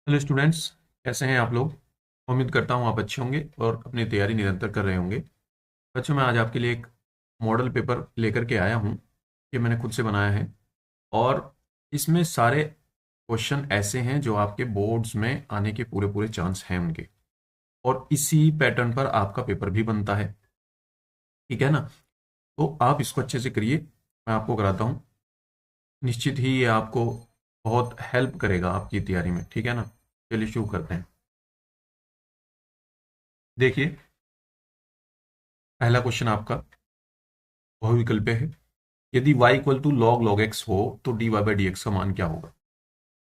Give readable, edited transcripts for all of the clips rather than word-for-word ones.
Hello students, कैसे हैं आप लोग। उम्मीद करता हूँ आप अच्छे होंगे और अपनी तैयारी निरंतर कर रहे होंगे। बच्चों, मैं आज आपके लिए एक मॉडल पेपर लेकर के आया हूँ। ये मैंने खुद से बनाया है और इसमें सारे क्वेश्चन ऐसे हैं जो आपके बोर्ड्स में आने के पूरे पूरे चांस हैं उनके। और इसी पैटर्न पर आपका पेपर भी बनता है, ठीक है ना। तो आप इसको अच्छे से करिए, मैं आपको कराता हूँ। निश्चित ही ये आपको बहुत हेल्प करेगा आपकी तैयारी में, ठीक है ना। चलिए शुरू करते हैं। देखिए, पहला क्वेश्चन आपका बहुविकल्प है। यदि y equal to log log x हो तो dy बाई डी एक्स का मान क्या होगा।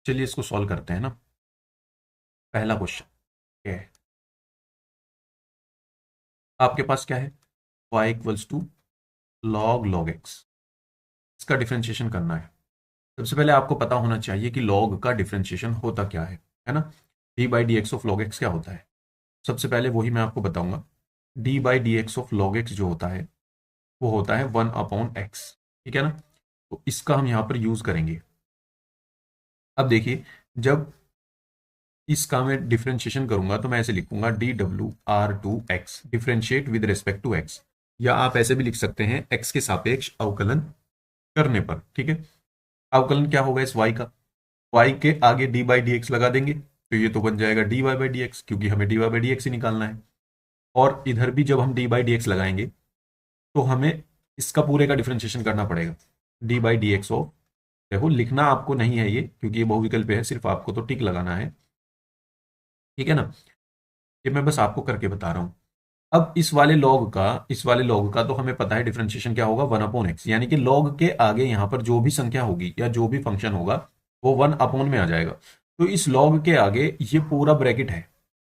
चलिए इसको सॉल्व करते हैं ना। पहला क्वेश्चन क्या है, आपके पास क्या है, y equals to log log x. इसका डिफरेंशिएशन करना है। सबसे पहले आपको पता होना चाहिए कि लॉग का डिफरेंशिएशन होता क्या है ना। D by D x of log x क्या होता है, सबसे पहले वही मैं आपको बताऊंगा। D by D x of log x जो होता है वो होता है 1/x, ठीक है ना। तो इसका हम यहां पर यूज करेंगे। अब देखिए, जब इसका मैं डिफरेंशिएशन करूंगा तो मैं ऐसे लिखूंगा DW/2x differentiate with respect to x, या आप ऐसे भी लिख सकते हैं x के सापेक्ष अवकलन करने पर, ठीक है। अवकलन क्या होगा इस y का, y के आगे डी बाई डी एक्स लगा देंगे तो ये तो बन जाएगा D Y by D X, क्योंकि हमें D Y by D X ही निकालना है। और इधर भी जब हम डी बाई डी एक्स लगाएंगे तो हमें इसका पूरे का डिफरेंशिएशन करना पड़ेगा। D by D x of, देखो लिखना आपको नहीं है ये, क्योंकि ये बहुविकल्प है, सिर्फ आपको तो टिक लगाना है, ठीक है ना। ये मैं बस आपको करके बता रहा हूं। अब इस वाले लॉग का तो हमें पता है डिफरेंशिएशन क्या होगा, 1/x, यानी कि लॉग के आगे यहां पर जो भी संख्या होगी या जो भी फंक्शन होगा वो 1 अपॉन में आ जाएगा। तो इस लॉग के आगे ये पूरा ब्रैकेट है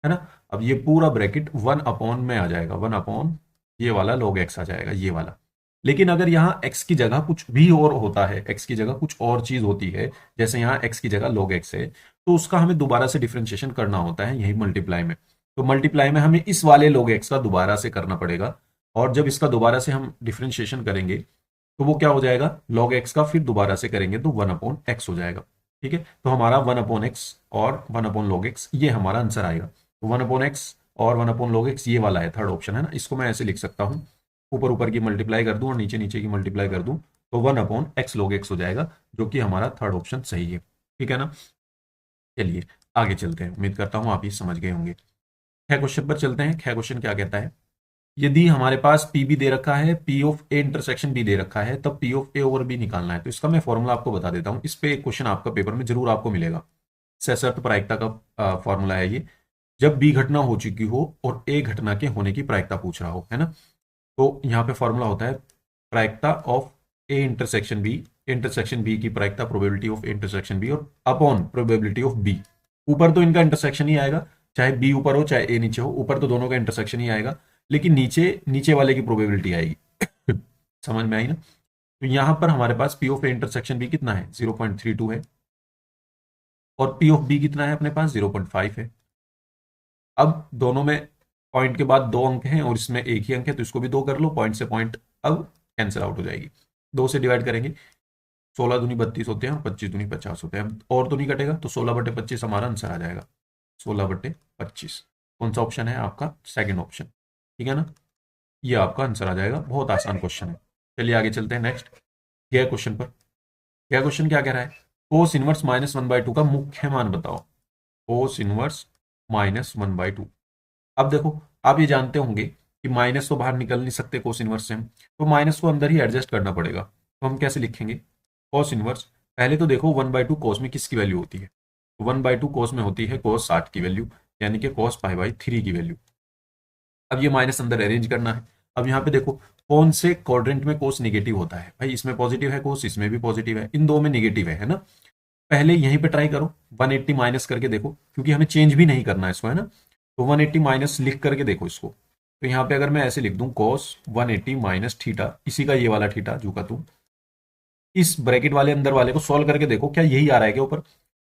ना। अब ये पूरा ब्रैकेट 1 अपॉन में आ जाएगा, 1 अपॉन ये वाला लॉग एक्स आ जाएगा, ये वाला। लेकिन अगर यहाँ x की जगह कुछ भी और होता है, x की जगह कुछ और चीज होती है, जैसे यहाँ x की जगह log x है, तो उसका हमें दोबारा से डिफरेंशिएशन करना होता है यही मल्टीप्लाई में। तो मल्टीप्लाई में हमें इस वाले log x का दोबारा से करना पड़ेगा। और जब इसका दोबारा से हम डिफरेंशिएशन करेंगे तो वो क्या हो जाएगा, log x का फिर दोबारा से करेंगे तो 1/x हो जाएगा, ठीक है। तो हमारा 1/x और 1/log x ये हमारा आंसर आएगा। तो 1/x और 1/log x ये वाला है, थर्ड ऑप्शन है ना। इसको मैं ऐसे लिख सकता हूँ, ऊपर ऊपर की मल्टीप्लाई कर दूं और नीचे नीचे की मल्टीप्लाई कर दूं तो 1/x log x हो जाएगा, जो कि हमारा थर्ड ऑप्शन सही है, ठीक है ना। चलिए आगे चलते हैं, उम्मीद करता हूं आप ये समझ गए होंगे। ख क्वेश्चन पर चलते हैं। ख क्वेश्चन क्या कहता है, यदि हमारे पास पी भी दे रखा है, P of A intersection B दे रखा है, तब P of A over B निकालना है। तो इसका मैं फॉर्मूला आपको बता देता हूं, इस पे एक क्वेश्चन आपका पेपर में जरूर आपको मिलेगा। सशर्त प्रायिकता का फॉर्मूला है ये। जब बी घटना हो चुकी हो और ए घटना के होने की प्रायिकता पूछ रहा हो, है ना। तो यहाँ पे फॉर्मूला होता है प्रायिकता ऑफ ए इंटरसेक्शन बी की प्रायिकता, probability of A intersection B, और अपॉन प्रोबेबिलिटी ऑफ बी। ऊपर तो इनका इंटरसेक्शन ही आएगा, चाहे बी ऊपर हो चाहे ए नीचे हो, ऊपर तो दोनों का इंटरसेक्शन ही आएगा, लेकिन नीचे नीचे वाले की प्रोबेबिलिटी आएगी। समझ में आई ना। तो यहां पर हमारे पास P of A intersection B कितना है, 0.32 है, और पी ऑफ बी कितना है अपने पास, 0.5 है। अब दोनों में पॉइंट के बाद दो अंक हैं और इसमें एक ही अंक है, तो इसको भी दो कर लो, पॉइंट से पॉइंट अब कैंसिल आउट हो जाएगी। दो से डिवाइड करेंगे, 16 दूनी 32 होते हैं और 25 दूनी 50 होते हैं, और तो नहीं कटेगा, तो 16/25 हमारा आंसर आ जाएगा। 16/25 कौन सा ऑप्शन है आपका, सेकंड ऑप्शन, ठीक है ना। ये आपका आंसर आ जाएगा, बहुत आसान क्वेश्चन है। चलिए आगे चलते हैं नेक्स्ट, गया क्वेश्चन पर। गया क्वेश्चन क्या कह रहा है, कोस इनवर्स -1/2 का मुख्य मान बताओ। Cos inverse -1/2। अब देखो, आप ये जानते होंगे कि माइनस तो बाहर निकल नहीं सकते कोस इनवर्स से हम, तो माइनस को अंदर ही एडजस्ट करना पड़ेगा। तो हम कैसे लिखेंगे, कोस इनवर्स, पहले तो देखो 1/2 कोस में किसकी वैल्यू होती है, 1/2 कोस में होती है कोस 60 की वैल्यू, यानी कि कोस π/3 की वैल्यू। अब ये माइनस अंदर अरेंज करना है। अब यहाँ पे देखो कौन से क्वाड्रेंट में कोस निगेटिव होता है, भाई इसमें पॉजिटिव है कोस, इसमें भी पॉजिटिव है, इन दो में निगेटिव है ना। पहले यहीं पे ट्राई करो, 180 माइनस करके देखो, क्योंकि हमें चेंज भी नहीं करना है इसको, है ना। तो 180 माइनस लिख करके देखो इसको। तो यहाँ पे अगर मैं ऐसे लिख दूं cos 180 माइनस थीटा, इसी का ये वाला थीटा जू का तू, इस ब्रैकेट वाले अंदर वाले को सॉल्व करके देखो क्या यही आ रहा है क्या ऊपर,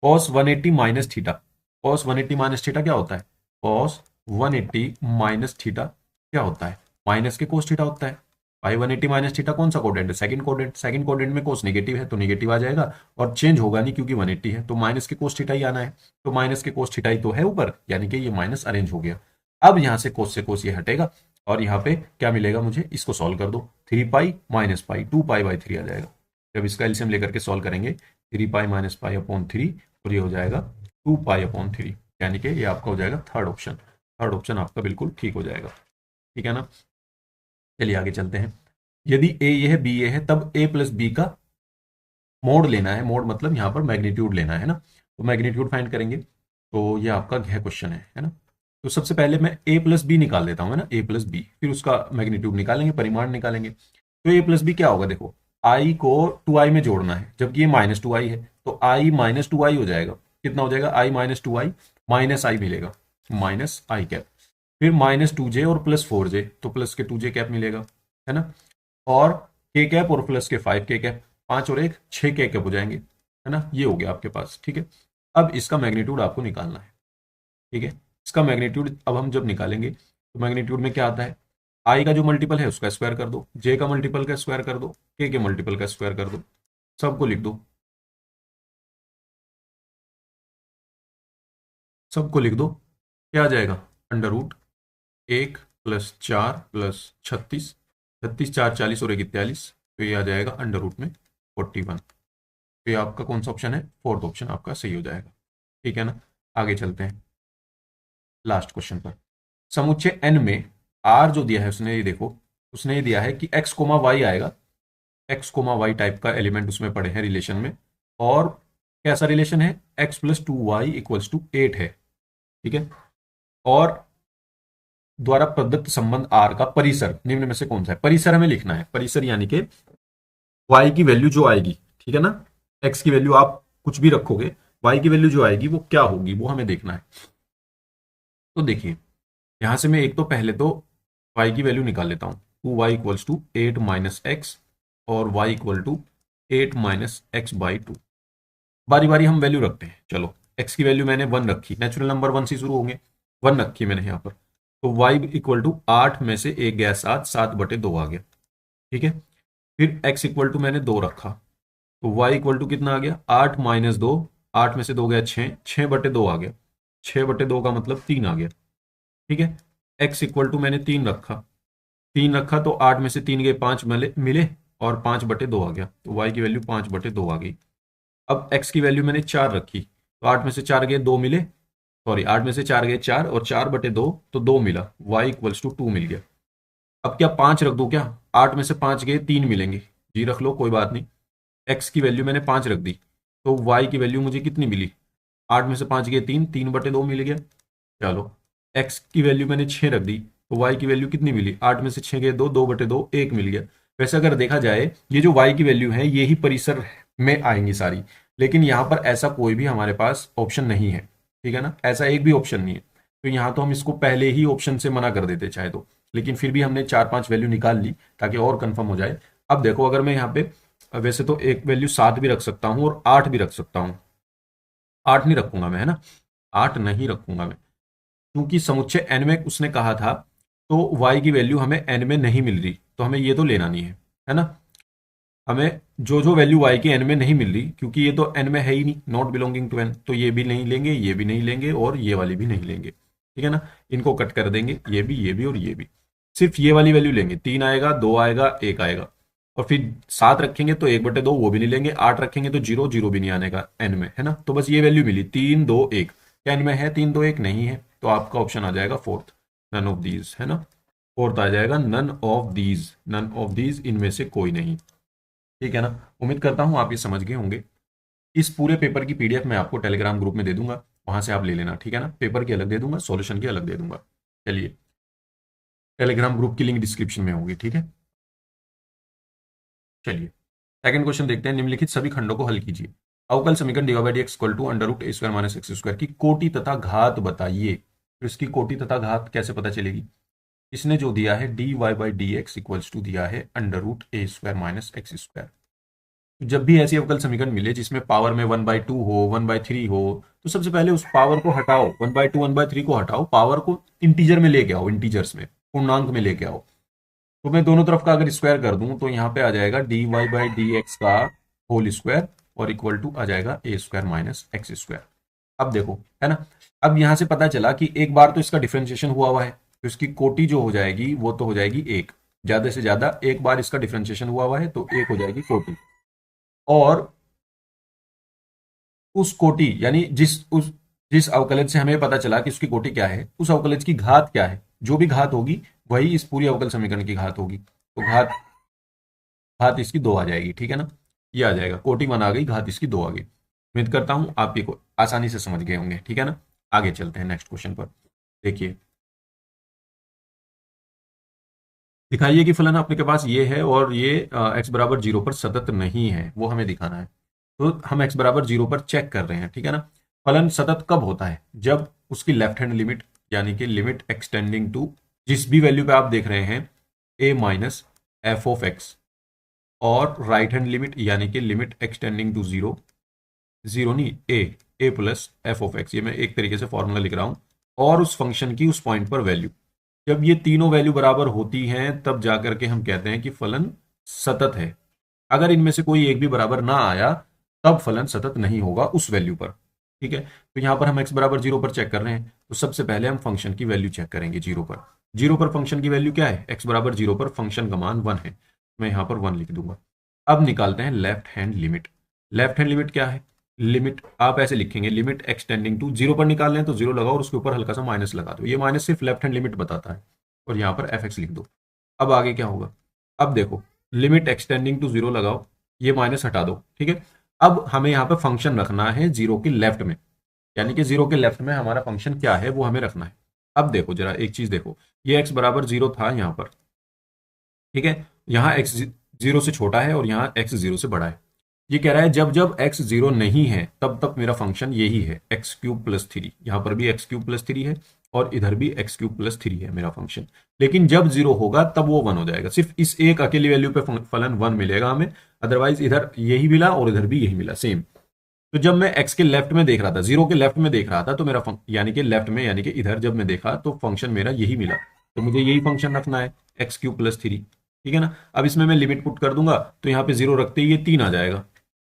cos 180 minus theta. cos 180 minus theta क्या होता है, cos 180 माइनस थीटा क्या होता है, माइनस के cos थीटा होता है। पाई 180 माइनस थीटा कौन सा कोडेंट है? Second quadrant. सेकंड कोडेंट में कोस नेगेटिव है तो नेगेटिव आ जाएगा, और चेंज होगा नहीं क्योंकि 180 है, तो माइनस के कोस थीटा ही आना है। तो माइनस के कोस थीटा ही तो है ऊपर, यानी कि ये माइनस अरेंज हो गया। अब यहाँ से कोस ये हटेगा, और यहाँ पे क्या मिलेगा मुझे? इसको सॉल्व कर दो, 3 pi minus pi 2 pi by 3 आ जाएगा। जब इसका एलसीएम लेकर के सॉल्व करेंगे, 3 पाई माइनस पाई अपॉन 3, और ये हो जाएगा 2 पाई अपॉन 3, यानी कि ये आपका हो जाएगा थर्ड ऑप्शन। थर्ड ऑप्शन आपका बिल्कुल ठीक हो जाएगा, ठीक है ना। चलिए आगे चलते हैं। यदि ए ये है, बी ये है, तब ए प्लस बी का मोड लेना है। मोड मतलब यहाँ पर मैग्नीट्यूड लेना है ना, तो मैग्नीट्यूड फाइंड करेंगे। तो ये आपका यह क्वेश्चन है ना। तो सबसे पहले मैं ए प्लस बी निकाल देता हूँ, है ना, ए प्लस बी, फिर उसका मैग्नीट्यूड निकालेंगे, परिमाण निकालेंगे। तो ए प्लस बी क्या होगा? देखो, आई को 2i में जोड़ना है, जबकि ये माइनस 2i है, तो आई माइनस 2i हो जाएगा। कितना हो जाएगा? आई माइनस 2i, माइनस आई मिलेगा, माइनस आई कैप, फिर माइनस 2j और प्लस 4j, तो प्लस के 2j कैप मिलेगा, है ना, और के कैप और प्लस के 5k कैप, 5 और 1 6k कैप हो जाएंगे, है ना। ये हो गया आपके पास, ठीक है। अब इसका मैग्नीट्यूड आपको निकालना है, ठीक है। इसका मैग्नीट्यूड अब हम जब निकालेंगे तो मैग्नीट्यूड में क्या आता है? आई का जो मल्टीपल है उसका स्क्वायर कर दो, जे का मल्टीपल का स्क्वायर कर दो, के मल्टीपल का स्क्वायर कर दो, सबको लिख दो, सबको लिख दो। क्या आ जाएगा? अंडर रूट 1 प्लस 4 प्लस 36, 36 4 40 और 1 43, तो ये आ जाएगा अंडर रूट में 41। तो ये आपका कौन सा ऑप्शन है? फोर्थ ऑप्शन आपका सही हो जाएगा, ठीक है ना। आगे चलते हैं लास्ट क्वेश्चन पर। समुच्चय n में r जो दिया है उसने, ये देखो, उसने ये दिया है कि x कोमा वाई आएगा, x कोमा वाई टाइप का एलिमेंट उसमें पड़े हैं रिलेशन में, और कैसा रिलेशन है? x plus 2y equals to 8 है, ठीक है। और द्वारा प्रदत्त संबंध r का परिसर निम्न में से कौन सा है? परिसर हमें लिखना है, परिसर यानी कि y की वैल्यू जो आएगी, ठीक है ना, x की वैल्यू आप कुछ भी रखोगे, y की वैल्यू जो आएगी वो क्या होगी वो हमें देखना है। तो देखिए, यहां से मैं एक तो पहले तो y की वैल्यू निकाल लेता हूं, 2y equals to 8 minus x, और y equal to 8 minus x by 2। बारी बारी हम वैल्यू रखते हैं। चलो, x की वैल्यू मैंने 1 रखी, नेचुरल नंबर 1 से शुरू होंगे, 1 रखी मैंने यहाँ पर, तो y इक्वल टू 8 में से 1 गया 7, 7/2 आ गया, ठीक है। फिर x इक्वल टू मैंने 2 रखा, तो y इक्वल टू कितना आ गया? 8 माइनस 2, 8 में से 2 गया 6, 6/2 आ गया, 6/2 का मतलब 3 आ गया, ठीक है। x इक्वल टू मैंने 3 रखा, 3 रखा तो 8 में से 3 गए 5 मिले, और 5/2 आ गया, तो y की वैल्यू 5/2 आ गई। अब x की वैल्यू मैंने 4 रखी, तो 8 में से 4 गए 2 मिले, सॉरी 8 में से 4 गए 4, और 4/2 तो 2 मिला, y इक्वल्स टू 2 मिल गया। अब क्या 5 रख दो क्या? 8 में से 5 गए 3 मिलेंगे, जी रख लो कोई बात नहीं। x की वैल्यू मैंने 5 रख दी, तो y की वैल्यू मुझे कितनी मिली? 8 में से 5 गए 3, 3/2 मिल गया। चलो, x की वैल्यू मैंने 6 रख दी, तो y की वैल्यू कितनी मिली? 8 में से 6 गए 2, 2/2 1 मिल गया। वैसे अगर देखा जाए, ये जो y की वैल्यू है ये ही परिसर में आएंगी सारी, लेकिन यहाँ पर ऐसा कोई भी हमारे पास ऑप्शन नहीं है, ठीक है ना, ऐसा एक भी ऑप्शन नहीं है। तो यहाँ तो हम इसको पहले ही ऑप्शन से मना कर देते चाहे तो, लेकिन फिर भी हमने 4-5 वैल्यू निकाल ली ताकि और कंफर्म हो जाए। अब देखो, अगर मैं यहाँ पे वैसे तो एक वैल्यू 7 भी रख सकता हूँ और 8 भी रख सकता हूँ, 8 नहीं रखूंगा मैं, है ना, 8 नहीं रखूंगा मैं, क्योंकि समुच्चय n में उसने कहा था, तो y की वैल्यू हमें n में नहीं मिल रही, तो हमें ये तो लेना नहीं है ना। हमें जो जो वैल्यू y की n में नहीं मिल रही, क्योंकि ये तो n में है ही नहीं, नॉट बिलोंगिंग टू n, तो ये भी नहीं लेंगे, ये भी नहीं लेंगे, और ये वाली भी नहीं लेंगे, ठीक है ना। इनको कट कर देंगे, ये भी और ये भी, सिर्फ ये वाली वैल्यू लेंगे। 3 आएगा, 2 आएगा, 1 आएगा, और फिर 7 रखेंगे तो 1/2 वो भी नहीं लेंगे, 8 रखेंगे तो 0 0 भी नहीं आने का n में, है ना। तो बस ये वैल्यू मिली 3 2 1, क्या n में है 3 2 1? नहीं है, तो आपका ऑप्शन आ जाएगा फोर्थ, नन ऑफ दीज, है ना। फोर्थ आ जाएगा none of these, none of these, इनमें से कोई नहीं, ठीक है ना। उम्मीद करता हूं आप ये समझ गए होंगे। इस पूरे पेपर की पीडीएफ मैं आपको टेलीग्राम ग्रुप में दे दूंगा, वहां से आप ले लेना, ठीक है ना। पेपर की अलग दे दूंगा, सॉल्यूशन की अलग दे दूंगा। चलिए, टेलीग्राम ग्रुप की लिंक डिस्क्रिप्शन में होगी, ठीक है। चलिए, सेकंड क्वेश्चन देखते हैं। निम्नलिखित सभी खंडों को हल कीजिए। अवकल समीकरण dy/dx equal to under root a² minus x² की कोटि तथा घात बताइए। तो इसकी कोटि तथा घात कैसे पता चलेगी? इसने जो दिया है dy/dx इक्वल्स टू दिया है under root a² minus x²। जब भी ऐसी अवकल समीकरण मिले जिसमें पावर में 1/2 हो, 1/3 हो, तो सबसे पहले उस पावर को हटाओ, 1/2 1/3 को हटाओ, पावर को इंटीजर में लेके आओ, इंटीजर्स में, पूर्णांक में लेके आओ। तो मैं दोनों तरफ का अगर स्क्वायर कर दूं तो यहाँ पे आ जाएगा dy बाई डी एक्स का होल स्क्वायर और इक्वल टू आ जाएगा ए स्क्वायर माइनस एक्स स्क्वायर। अब देखो, है ना, अब यहां से पता चला कि एक बार तो इसका डिफरेंशिएशन हुआ हुआ है, तो इसकी कोटि जो हो जाएगी वो तो हो जाएगी एक, ज्यादा से ज्यादा एक बार इसका डिफरेंशिएशन हुआ हुआ है तो एक हो जाएगी कोटि। और उस कोटि यानी जिस अवकलज से हमें पता चला कि उसकी कोटि क्या है, उस अवकलज की घात क्या है, जो भी घात होगी वही इस पूरी अवकल समीकरण की घात होगी। तो घात घात इसकी दो आ जाएगी, ठीक है ना, ये आ जाएगा, कोटि वन आ गई, घात इसकी दो आ गई। उम्मीद करता हूं आप ये को आसानी से समझ गए होंगे, ठीक है ना। आगे चलते हैं नेक्स्ट क्वेश्चन पर। देखिए, दिखाइए कि फलन आपके पास ये है और ये एक्स बराबर जीरो पर सतत नहीं है, वो हमें दिखाना है। तो हम एक्स बराबर जीरो पर चेक कर रहे हैं, ठीक है ना। फलन सतत कब होता है? जब उसकी लेफ्ट हैंड लिमिट यानी कि लिमिट एक्सटेंडिंग टू जिस भी वैल्यू पे आप देख रहे हैं ए माइनस एफ ऑफ एक्स, और राइट हैंड लिमिट यानी कि limit extending to zero, zero नहीं, A plus f of x, ये मैं एक तरीके से फॉर्मूला लिख रहा हूं, और उस फंक्शन की उस पॉइंट पर वैल्यू, जब ये तीनों वैल्यू बराबर होती हैं तब जाकर के हम कहते हैं कि फलन सतत है। अगर इनमें से कोई एक भी बराबर ना आया तब फलन सतत नहीं होगा उस वैल्यू पर, ठीक है। तो यहां पर हम x बराबर जीरो पर चेक कर रहे हैं, तो सबसे पहले हम फंक्शन की वैल्यू चेक करेंगे जीरो पर। जीरो पर फंक्शन की वैल्यू क्या है? x बराबर जीरो पर फंक्शन का मान वन है, मैं यहां पर वन लिख दूंगा। अब निकालते हैं left hand limit. Left hand limit क्या है? लिमिट आप ऐसे लिखेंगे, लिमिट एक्सटेंडिंग टू, जीरो पर निकाल लें तो जीरो लगाओ और उसके ऊपर हल्का सा माइनस लगा दो, ये माइनस सिर्फ लेफ्ट हैंड लिमिट बताता है, और यहां पर एफ एक्स लिख दो। अब आगे क्या होगा? अब देखो, लिमिट एक्सटेंडिंग टू जीरो लगाओ, ये माइनस हटा दो, ठीक है। अब हमें यहाँ पे फंक्शन रखना है जीरो के लेफ्ट में, यानी कि जीरो के लेफ्ट में हमारा फंक्शन क्या है वो हमें रखना है। अब देखो जरा एक चीज देखो, ये एक्स बराबर जीरो था यहाँ पर, ठीक है, यहाँ एक्स जीरो से छोटा है और यहाँ एक्स जीरो से बड़ा है। ये कह रहा है जब जब एक्स जीरो नहीं है तब तक मेरा फंक्शन यही है, एक्स क्यूब प्लस थ्री, यहाँ पर भी एक्स क्यूब प्लस थ्री है और इधर भी एक्स क्यूब प्लस थ्री है मेरा फंक्शन। लेकिन जब जीरो होगा तब वो वन हो जाएगा, सिर्फ इस एक अकेली वैल्यू पे फलन वन मिलेगा हमें, अदरवाइज इधर यही मिला और इधर भी यही मिला सेम। तो जब मैं एक्स के लेफ्ट में देख रहा था, जीरो के लेफ्ट में देख रहा था, तो मेरा यानी कि लेफ्ट में यानी कि इधर जब मैं देखा तो फंक्शन मेरा यही मिला, तो मुझे यही फंक्शन रखना है, एक्स क्यूब प्लस थ्री, ठीक है ना। अब इसमें मैं लिमिट पुट कर दूंगा तो यहाँ पे जीरो रखते ही ये तीन आ जाएगा।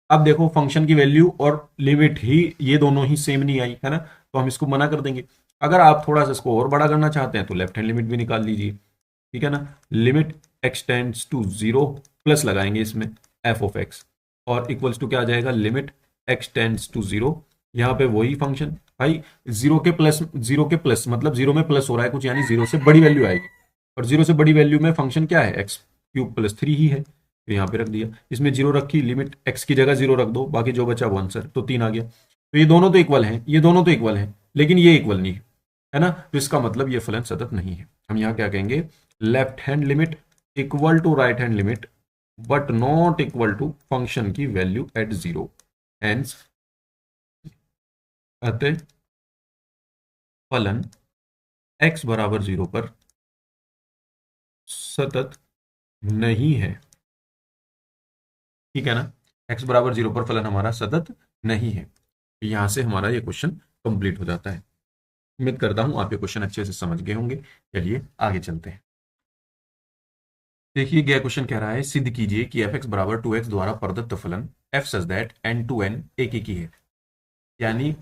अब देखो फंक्शन की वैल्यू और लिमिट ही ये दोनों ही सेम नहीं आई, है ना, तो हम इसको मना कर देंगे। अगर आप थोड़ा सा इसको और बड़ा करना चाहते हैं तो लेफ्ट हैंड लिमिट भी निकाल लीजिए, ठीक है ना। Limit extends to zero, plus लगाएंगे इसमें एफ ऑफ एक्स, और इक्वल्स टू क्या आ जाएगा? Limit x tends to zero, यहाँ पे वही फंक्शन भाई, जीरो के प्लस मतलब जीरो में प्लस हो रहा है कुछ, यानी जीरो से बड़ी वैल्यू आएगी, और जीरो से बड़ी वैल्यू में फंक्शन क्या है? एक्स क्यूब प्लस थ्री ही है, तो यहाँ पे रख दिया, इसमें जीरो रखी, लिमिट एक्स की जगह जीरो रख दो, बाकी जो बचा वो आंसर, तो तीन आ गया। तो ये दोनों तो इक्वल हैं, ये दोनों तो इक्वल हैं, लेकिन ये इक्वल नहीं है ना, तो इसका मतलब ये फलन सतत नहीं है। हम यहाँ क्या कहेंगे? Left hand limit equal to right hand limit but not equal to function की वैल्यू एट जीरो, हेंस अतः फलन x बराबर जीरो पर सतत नहीं है, ठीक है ना। x बराबर जीरो पर फलन हमारा सतत नहीं है। यहां से हमारा ये क्वेश्चन कंप्लीट हो जाता है। उम्मीद करता हूं आप ये क्वेश्चन अच्छे से समझ गए होंगे। चलिए आगे चलते हैं। देखिए गया क्वेश्चन कह रहा है सिद्ध कीजिए कि एफ एक्स बराबर टू एक्स द्वारा प्रदत्त फलन f such that N to N एक ही है, यानी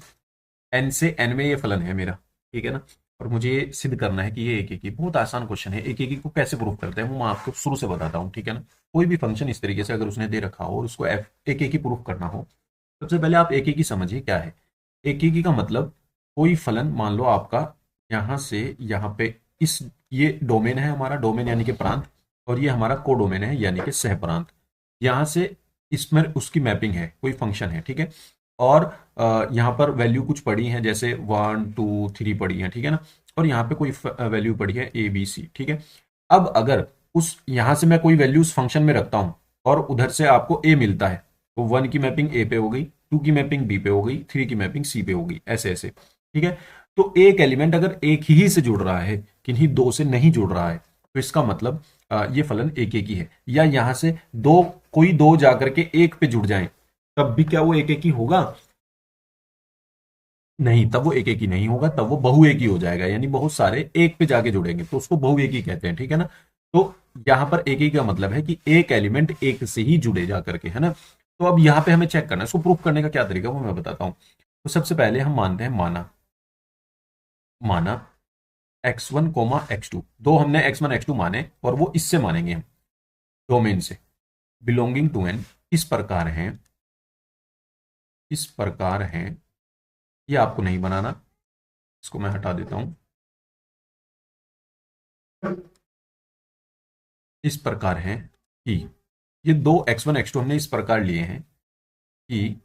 एन से एन में ये फलन है मेरा, ठीक है ना, और मुझे ये सिद्ध करना है कि ये एक एक ही। बहुत आसान क्वेश्चन है। एक एक को कैसे प्रूफ करते हैं वो मैं आपको शुरू से बताता हूँ, ठीक है ना। कोई भी फंक्शन इस तरीके से अगर उसने दे रखा हो और उसको एफ एक एक ही प्रूफ करना हो, सबसे पहले आप एक एक ही समझिए क्या है। एक एक ही का मतलब कोई फलन, मान लो आपका यहाँ से यहाँ पे इस, ये डोमेन है हमारा, डोमेन यानी कि प्रांत, और ये हमारा को डोमेन है यानी कि सह प्रांत। यहाँ से इसमें उसकी मैपिंग है, कोई फंक्शन है, ठीक है, और यहाँ पर वैल्यू कुछ पड़ी हैं, जैसे वन टू थ्री पड़ी हैं, ठीक है ना, और यहाँ पे कोई वैल्यू पड़ी है ए बी सी, ठीक है। अब अगर उस यहाँ से मैं कोई वैल्यू उस फंक्शन में रखता हूँ और उधर से आपको ए मिलता है, तो वन की मैपिंग ए पे हो गई, टू की मैपिंग बी पे हो गई, थ्री की मैपिंग सी पे हो गई, ऐसे ऐसे, ठीक है। तो एक एलिमेंट अगर एक ही से जुड़ रहा है, किन्हीं दो से नहीं जुड़ रहा है, तो इसका मतलब ये फलन एक एक ही है। या यहां से दो, कोई दो जाकर के एक पे जुड़ जाए तब भी क्या वो एक एक ही होगा? नहीं, तब वो एक एक ही नहीं होगा, तब वो बहु एक ही हो जाएगा, यानी बहुत सारे एक पे जाके जुड़ेंगे तो उसको बहु एक ही कहते हैं, ठीक है ना। तो यहां पर एक ही का मतलब है कि एक एलिमेंट एक से ही जुड़े जा करके, है ना। तो अब यहां पे हमें चेक करना है, इसको प्रूफ करने का क्या तरीका वो मैं बताता हूं। तो सबसे पहले हम मानते हैं माना माना x1 x2, दो हमने x1 x2 माने और वो इससे मानेंगे हम डोमेन से बिलोंगिंग टू एन, इस प्रकार हैं। ये आपको नहीं बनाना, इसको मैं हटा देता हूं। इस प्रकार है कि ये दो x1 x2 हमने इस प्रकार लिए हैं कि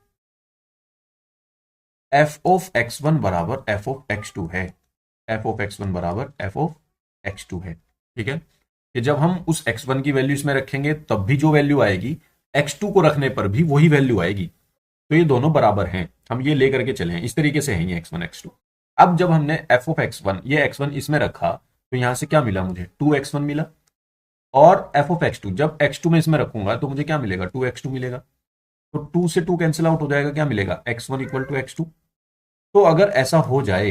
f ऑफ x1 बराबर f ऑफ x2 है, f ऑफ x1 बराबर f ऑफ x2 है। ठीक है, कि जब हम उस x1 की वैल्यू इसमें रखेंगे तब भी जो वैल्यू आएगी x2 को रखने पर भी वही वैल्यू आएगी। तो ये दोनों बराबर हैं, हम ये लेकर के चले हैं, इस तरीके से है ये x1 x2। अब जब हमने f ऑफ x1 ये x1 इसमें रखा तो यहां से क्या मिला मुझे 2x1 मिला, और f ऑफ x2 जब x2 में इसमें रखूंगा तो मुझे क्या मिलेगा 2x2 मिलेगा। तो 2 से 2 कैंसिल आउट हो जाएगा, क्या मिलेगा x1 इक्वल टू x2। तो अगर ऐसा हो जाए,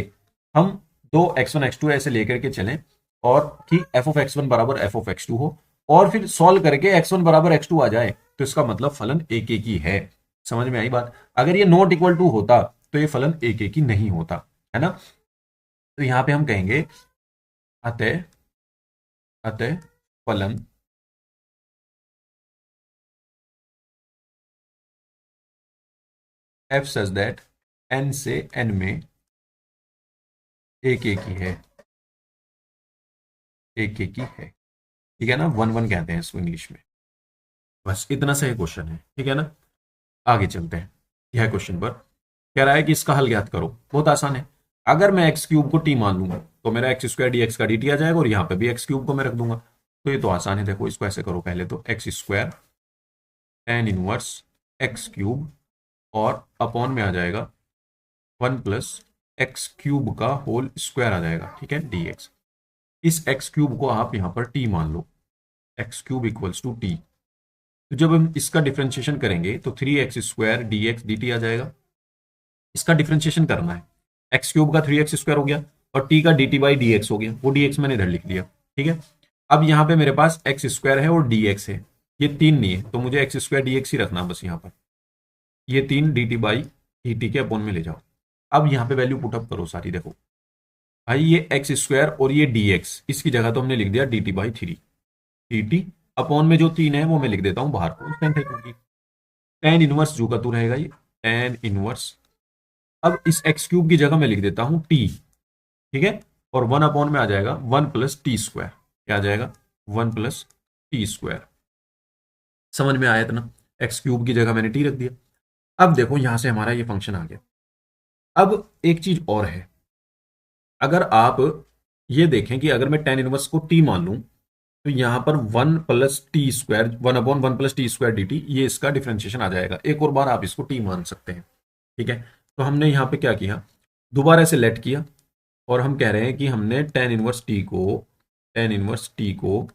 हम दो x1 x2 ऐसे लेकर के चलें और कि f ऑफ x1 बराबर f ऑफ x2 हो, और फिर सॉल्व करके x1 बराबर x2 आ जाए, तो इसका मतलब फलन एक एक ही है। समझ में आई बात। अगर ये नॉट इक्वल टू होता तो ये फलन एक एक ही नहीं होता, है ना। तो यहां पे हम कहेंगे अतः अतः फलन f सच दैट n से n में एक एक ही है, एक एक ही है। ठीक है ना, वन वन कहते हैं इसको इंग्लिश में। बस इतना सा क्वेश्चन है, ठीक है ना। आगे चलते हैं। यह क्वेश्चन पर कह रहा है कि इसका हल ज्ञात करो। बहुत आसान है, अगर मैं एक्स क्यूब को टी मान लूंगा तो मेरा एक्स स्क्वायर डी एक्स का डी टी आ जाएगा, और यहां पे भी एक्स क्यूब को मैं रख दूंगा। तो ये तो आसान है, देखो इसको ऐसे करो, पहले तो X square tan inverse X cube और अपॉन में आ जाएगा 1 प्लस एक्स क्यूब का होल स्क्वायर आ जाएगा, ठीक है, डी एक्स। इस एक्स क्यूब को आप यहां पर टी मान लो, X cube equals to T. तो जब हम इसका डिफ्रेंशिएशन करेंगे तो 3x square D X D T आ जाएगा। इसका डिफ्रेंशिएशन करना है, एक्स क्यूब का 3x स्क्वायर हो गया और टी का D T by D x हो गया, वो डी एक्स मैंने इधर लिख दिया। ठीक है, अब यहाँ पे मेरे पास एक्स स्क्वायर है और डी एक्स है, ये तीन नहीं है तो मुझे एक्स स्क्वायर डी एक्स ही रखना बस यहाँ पर। ये तीन D T by D T के अपॉन में ले जाओ। अब यहाँ पे वैल्यू पुटअप करो सारी, देखो भाई ये एक्स स्क्वायर और ये डी एक्स, इसकी जगह तो हमने लिख दिया D T by three, D T upon में जो तीन है वो मैं लिख देता हूँ बाहर को, क्योंकि टेन इनवर्स जो का तू रहेगा ये टेन इनवर्स। अब इस एक्स क्यूब की जगह मैं लिख देता हूं टी, ठीक है, और वन अपॉन में आ जाएगा 1 प्लस टी स्क्वायर, क्या आ जाएगा 1 प्लस टी स्क्वायर। समझ में आया इतना, एक्स क्यूब की जगह मैंने टी रख दिया। अब देखो यहां से हमारा ये फंक्शन आ गया। अब एक चीज और है, अगर आप ये देखें कि अगर मैं टेन इनवर्स को टी मान लूं तो यहां पर 1 plus T square 1 plus T square D T, ये इसका डिफ्रेंशिएशन आ जाएगा। एक और बार आप इसको टी मान सकते हैं, ठीक है। तो हमने यहाँ पे क्या किया, दोबारा से लेट किया और हम कह रहे हैं कि हमने टेन इनवर्स टी को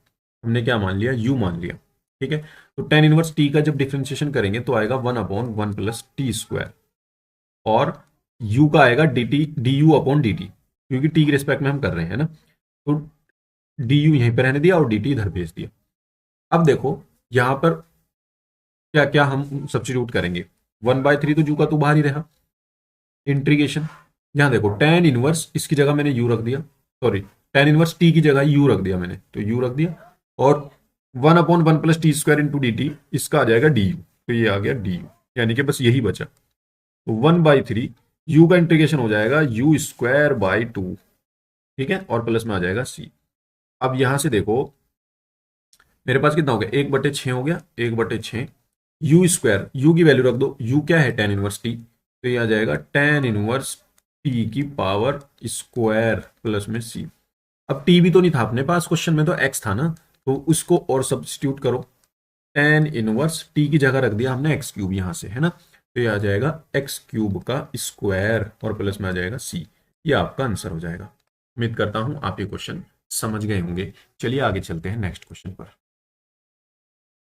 हमने क्या मान लिया, यू मान लिया, ठीक है। तो टेन इनवर्स टी का जब डिफ्रेंशिएशन करेंगे तो आएगा 1 प्लस टी स्क्वायर, और यू का आएगा D T D you upon d T, क्योंकि टी के रिस्पेक्ट में हम कर रहे हैं ना। तो डी यू यहीं पर रहने दिया और डी टी इधर भेज दिया। अब देखो यहां पर क्या क्या हम सब्स्टिट्यूट करेंगे, 1/3 तो जू का तो बाहर ही रहा, इंटीग्रेशन। यहां देखो टेन इनवर्स इसकी जगह मैंने यू रख दिया, सॉरी टेन इनवर्स टी की जगह यू रख दिया मैंने, तो यू रख दिया, और 1/1 plus T square into D T, इसका आ जाएगा डी यू, तो ये आ गया डी यू, यानी कि बस यही बचा। तो 1/3 यू का इंटीग्रेशन हो जाएगा यू स्क्वायर बाई टू, ठीक है, और प्लस में आ जाएगा सी। अब यहां से देखो मेरे पास कितना हो गया, 1/6 हो गया, 1/6 यू स्क्वायर, यू की वैल्यू रख दो, यू क्या है टेन इनवर्स टी, तो ये आ जाएगा टेन इनवर्स टी की पावर स्क्वायर प्लस में सी। अब टी भी तो नहीं था अपने पास, क्वेश्चन में तो एक्स था ना, तो उसको और सब्स्टिट्यूट करो, टेन इनवर्स टी की जगह रख दिया हमने एक्स क्यूब यहां से, है ना, तो ये आ जाएगा एक्स क्यूब का स्क्वायर और प्लस में आ जाएगा सी। ये आपका आंसर हो जाएगा। उम्मीद करता हूं आप ये क्वेश्चन समझ गए होंगे। चलिए आगे चलते हैं नेक्स्ट क्वेश्चन पर।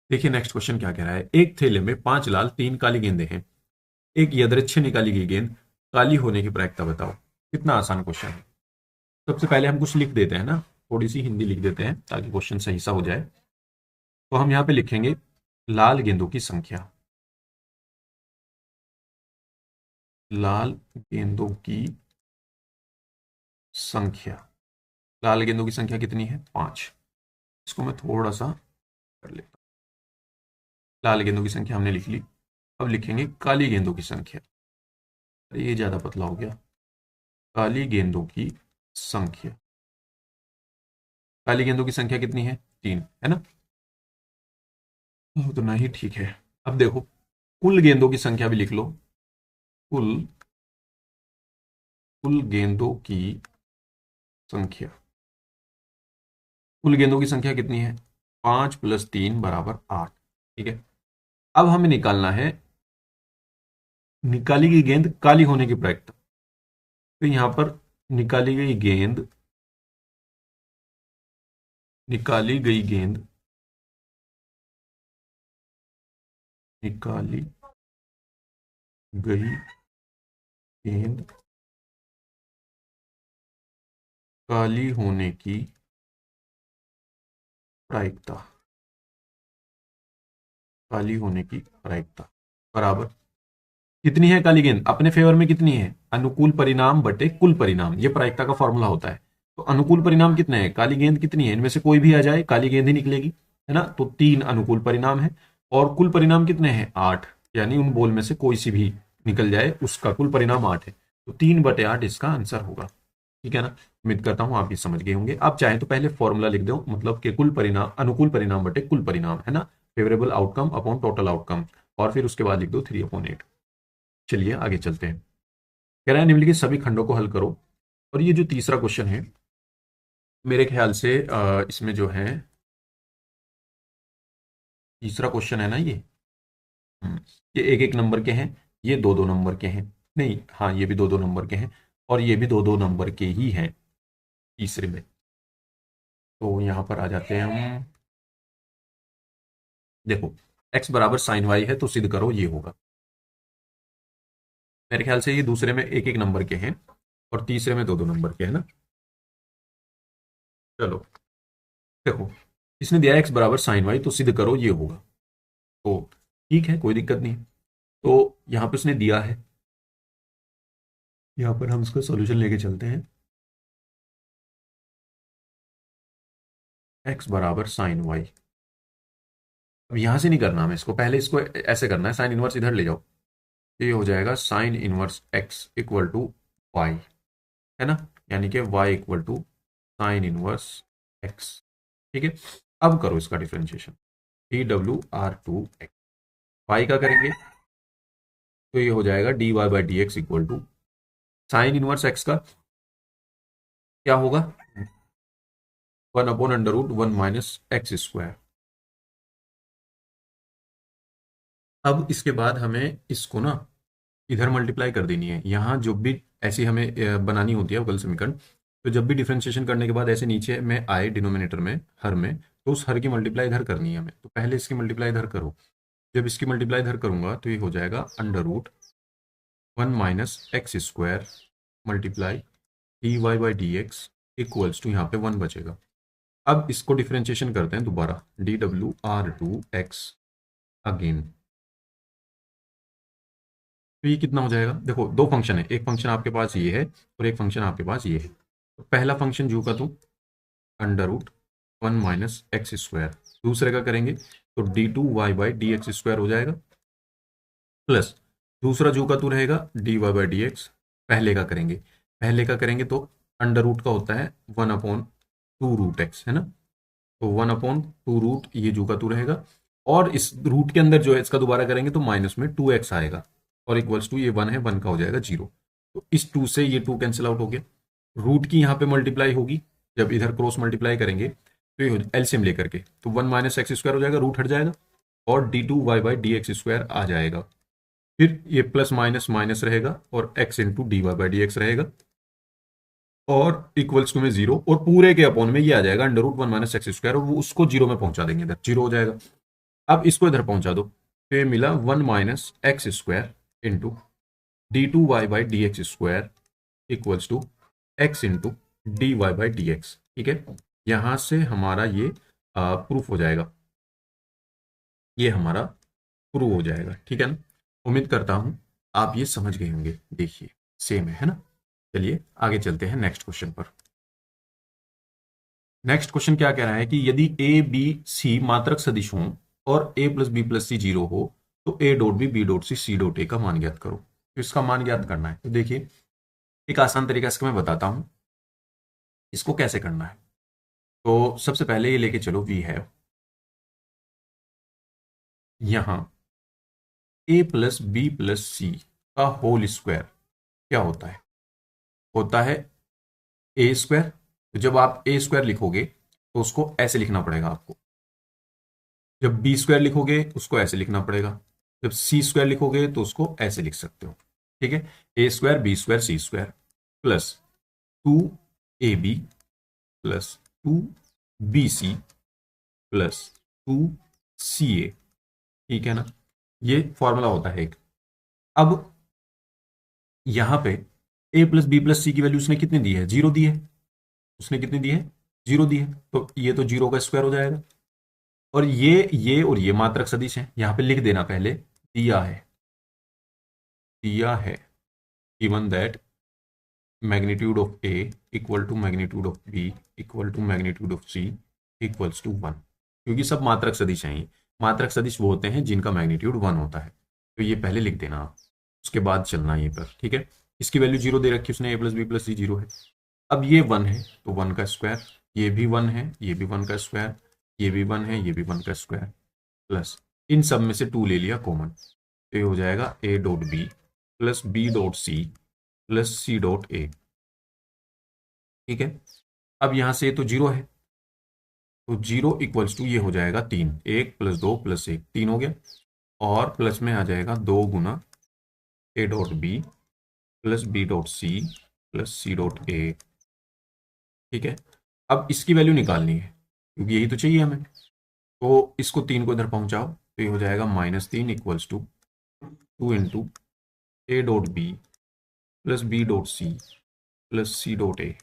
देखिए नेक्स्ट क्वेश्चन क्या कह रहा है, एक थैले में 5 लाल 3 काली गेंदें हैं, एक यादृच्छिक निकाली गई गेंद काली होने की प्रायिकता बताओ। कितना आसान क्वेश्चन है। सबसे पहले हम कुछ लिख देते हैं ना, थोड़ी सी हिंदी लिख देते हैं ताकि क्वेश्चन सही सा हो जाए। तो हम यहाँ पे लिखेंगे लाल गेंदों की संख्या। लाल गेंदों की संख्या, लाल गेंदों की संख्या कितनी है? 5। इसको मैं थोड़ा सा कर लेता हूँ। लाल गेंदों की संख्या हमने लिख ली। अब लिखेंगे काली गेंदों की संख्या। अरे ये ज्यादा पतला हो गया। काली गेंदों की संख्या, काली गेंदों की संख्या कितनी है? 3, है ना? उतना ही ठीक है। अब देखो कुल गेंदों की संख्या भी लिख लो। कुल कुल गेंदों की संख्या, कुल गेंदों की संख्या कितनी है? 5 + 3 = 8। ठीक है। अब हमें निकालना है निकाली गई गेंद काली होने की प्रायिकता। तो यहां पर निकाली गई गेंद, निकाली गई गेंद, निकाली गई गेंद काली होने की प्रायिकता, काली होने की प्रायिकता बराबर कितनी है? काली गेंद अपने फेवर में कितनी है? अनुकूल परिणाम बटे कुल परिणाम, ये प्रायिकता का फॉर्मूला होता है। तो अनुकूल परिणाम कितने हैं? काली गेंद कितनी है? इनमें से कोई भी आ जाए काली गेंद ही निकलेगी, है ना? तो 3 अनुकूल परिणाम है। और कुल परिणाम कितने हैं? 8। यानी उन बॉल में से कोई सी भी निकल जाए उसका कुल परिणाम 8 है। तो 3/8 इसका आंसर होगा। ठीक है ना? उम्मीद करता हूं आप ये समझ गए होंगे। आप चाहें तो पहले फॉर्मूला लिख दो, मतलब कि कुल परिणाम, अनुकूल परिणाम बटे कुल परिणाम, है ना? Favourable outcome upon total outcome. और फिर उसके बाद लिख दो 3/8। चलिए आगे चलते हैं। कह रहा है निम्नलिखित सभी खंडों को हल करो। और ये जो तीसरा क्वेश्चन है, मेरे ख्याल से इसमें जो है तीसरा क्वेश्चन है ना ये। हम्म, ये 1-1 नंबर के हैं, ये 2-2 नंबर के हैं। नहीं, हाँ ये भी 2-2 नंबर के हैं, और ये भी 2-2 नंबर के ही हैं तीसरे में। तो यहां पर आ जाते हैं हम। देखो x बराबर साइन वाई है, तो सिद्ध करो ये होगा। मेरे ख्याल से ये दूसरे में 1-1 नंबर के हैं और तीसरे में 2-2 नंबर के, है ना? चलो देखो, इसने दिया x बराबर साइन वाई, तो सिद्ध करो ये होगा। तो ठीक है, कोई दिक्कत नहीं। तो यहां पे उसने दिया है, यहां पर हम इसका सॉल्यूशन लेके चलते हैं। x बराबर साइन वाई, अब यहां से नहीं करना हमें इसको, पहले इसको ऐसे करना है, साइन इनवर्स इधर ले जाओ। ये हो जाएगा sine inverse x equal to y, है ना? यानी कि y equal to sine inverse x। ठीक है। अब करो इसका डिफरेंशिएशन, DW/2x। y का करेंगे तो ये हो जाएगा dy/dx equal to sine inverse x का क्या होगा? 1/√1 - अब इसके बाद हमें इसको ना इधर मल्टीप्लाई कर देनी है। यहाँ जो भी ऐसी हमें बनानी होती है अवकल समीकरण, तो जब भी डिफरेंशिएशन करने के बाद ऐसे नीचे में आए डिनोमिनेटर में, हर में, तो उस हर की मल्टीप्लाई इधर करनी है हमें। तो पहले इसकी मल्टीप्लाई इधर करो। जब इसकी मल्टीप्लाई इधर करूंगा तो ये हो जाएगा √1 - x² multiply dy/dx equals to, यहाँ पे 1 बचेगा। अब इसको डिफरेंशिएशन करते हैं दोबारा, DW/2x अगेन। तो ये कितना हो जाएगा? देखो दो फंक्शन है, एक फंक्शन आपके पास ये है और एक फंक्शन आपके पास ये है। तो पहला फंक्शन जू का तू √1 - x², दूसरे का करेंगे तो d2y/dx² हो जाएगा, प्लस दूसरा जू का तू रहेगा dy/dx। पहले का करेंगे तो अंडर रूट का होता है 1/2√x, है ना? तो 1/2 रूट ये जू का तू रहेगा, और इस रूट के अंदर जो है इसका दोबारा करेंगे तो माइनस में 2x आएगा, और इक्वल्स टू ये 1 है, 1 का हो जाएगा 0। तो इस 2 से ये 2 कैंसिल आउट हो गया। रूट की यहाँ पे मल्टीप्लाई होगी, जब इधर क्रॉस मल्टीप्लाई करेंगे तो ये हो एलसीएम लेकर के, तो 1 - x² हो जाएगा, रूट हट जाएगा, और d2y/dx² आ जाएगा। फिर ये प्लस माइनस माइनस रहेगा और x इंटू dy/dx रहेगा, और इक्वल्स टू में 0, और पूरे के अपॉन में ये आ जाएगा √1 - x², और वो उसको 0 में पहुंचा देंगे, इधर 0 हो जाएगा। अब इसको इधर पहुंचा दो, तो ये मिला 1 - x² into d2y/dx² equals to x into dy/dx। ठीक है। यहां से हमारा ये प्रूफ हो जाएगा, ये हमारा प्रूव हो जाएगा। ठीक है ना, उम्मीद करता हूं आप ये समझ गए होंगे। देखिए सेम है ना। चलिए आगे चलते हैं नेक्स्ट क्वेश्चन पर। नेक्स्ट क्वेश्चन क्या कह रहा है कि यदि ए बी सी मात्रक सदिश हों और A plus B plus C zero हो तो A dot B dot C dot A का मान ज्ञात करो। तो इसका मान ज्ञात करना है। तो देखिए एक आसान तरीका इसका मैं बताता हूं इसको कैसे करना है। तो सबसे पहले ये लेके चलो वी हैव, यहां ए प्लस बी प्लस सी का होल स्क्वायर क्या होता है, होता है ए स्क्वायर। तो जब आप ए स्क्वायर लिखोगे तो उसको ऐसे लिखना पड़ेगा आपको। जब बी स्क्वायर लिखोगे उसको ऐसे लिखना पड़ेगा। जब सी स्क्वायर लिखोगे तो उसको ऐसे लिख सकते हो। ठीक है, A square B square C square plus 2ab plus 2bc plus 2ca। ठीक है ना, ये फॉर्मूला होता है एक। अब यहां पे ए प्लस बी प्लस सी की वैल्यू उसने कितनी दी है, जीरो दी है। उसने कितनी दी है, जीरो दी है। तो ये तो जीरो का स्क्वायर हो जाएगा। और ये और ये मात्रक सदिश है, यहां पे लिख देना पहले दिया है given that magnitude of A equal to magnitude of B equal to magnitude of C equals to 1। क्योंकि सब मात्रक सदिश हैं। मात्रक सदिश वो होते हैं जिनका मैग्नीट्यूड 1 होता है। तो ये पहले लिख देना आप, उसके बाद चलना ये पर। ठीक है, इसकी वैल्यू जीरो दे रखी उसने, ए plus B plus C zero है। अब ये 1 है तो 1 का स्क्वायर, ये भी 1 है, ये भी 1 का स्क्वायर, ये भी 1 है, ये भी 1 का स्क्वायर प्लस इन सब में से 2 ले लिया कॉमन। तो ये हो जाएगा A dot B plus B dot C plus C dot A. ठीक है, अब यहां से तो जीरो है तो जीरो इक्वल्स टू ये हो जाएगा 3, 1 प्लस 2 प्लस 1 3 हो गया। और प्लस में आ जाएगा 2 गुना A dot B plus B dot C plus C dot A. ठीक है, अब इसकी वैल्यू निकालनी है क्योंकि यही तो चाहिए हमें। तो इसको 3 को इधर पहुंचाओ तो ये हो जाएगा -3 equals to 2 into A dot B plus B dot C plus C dot A.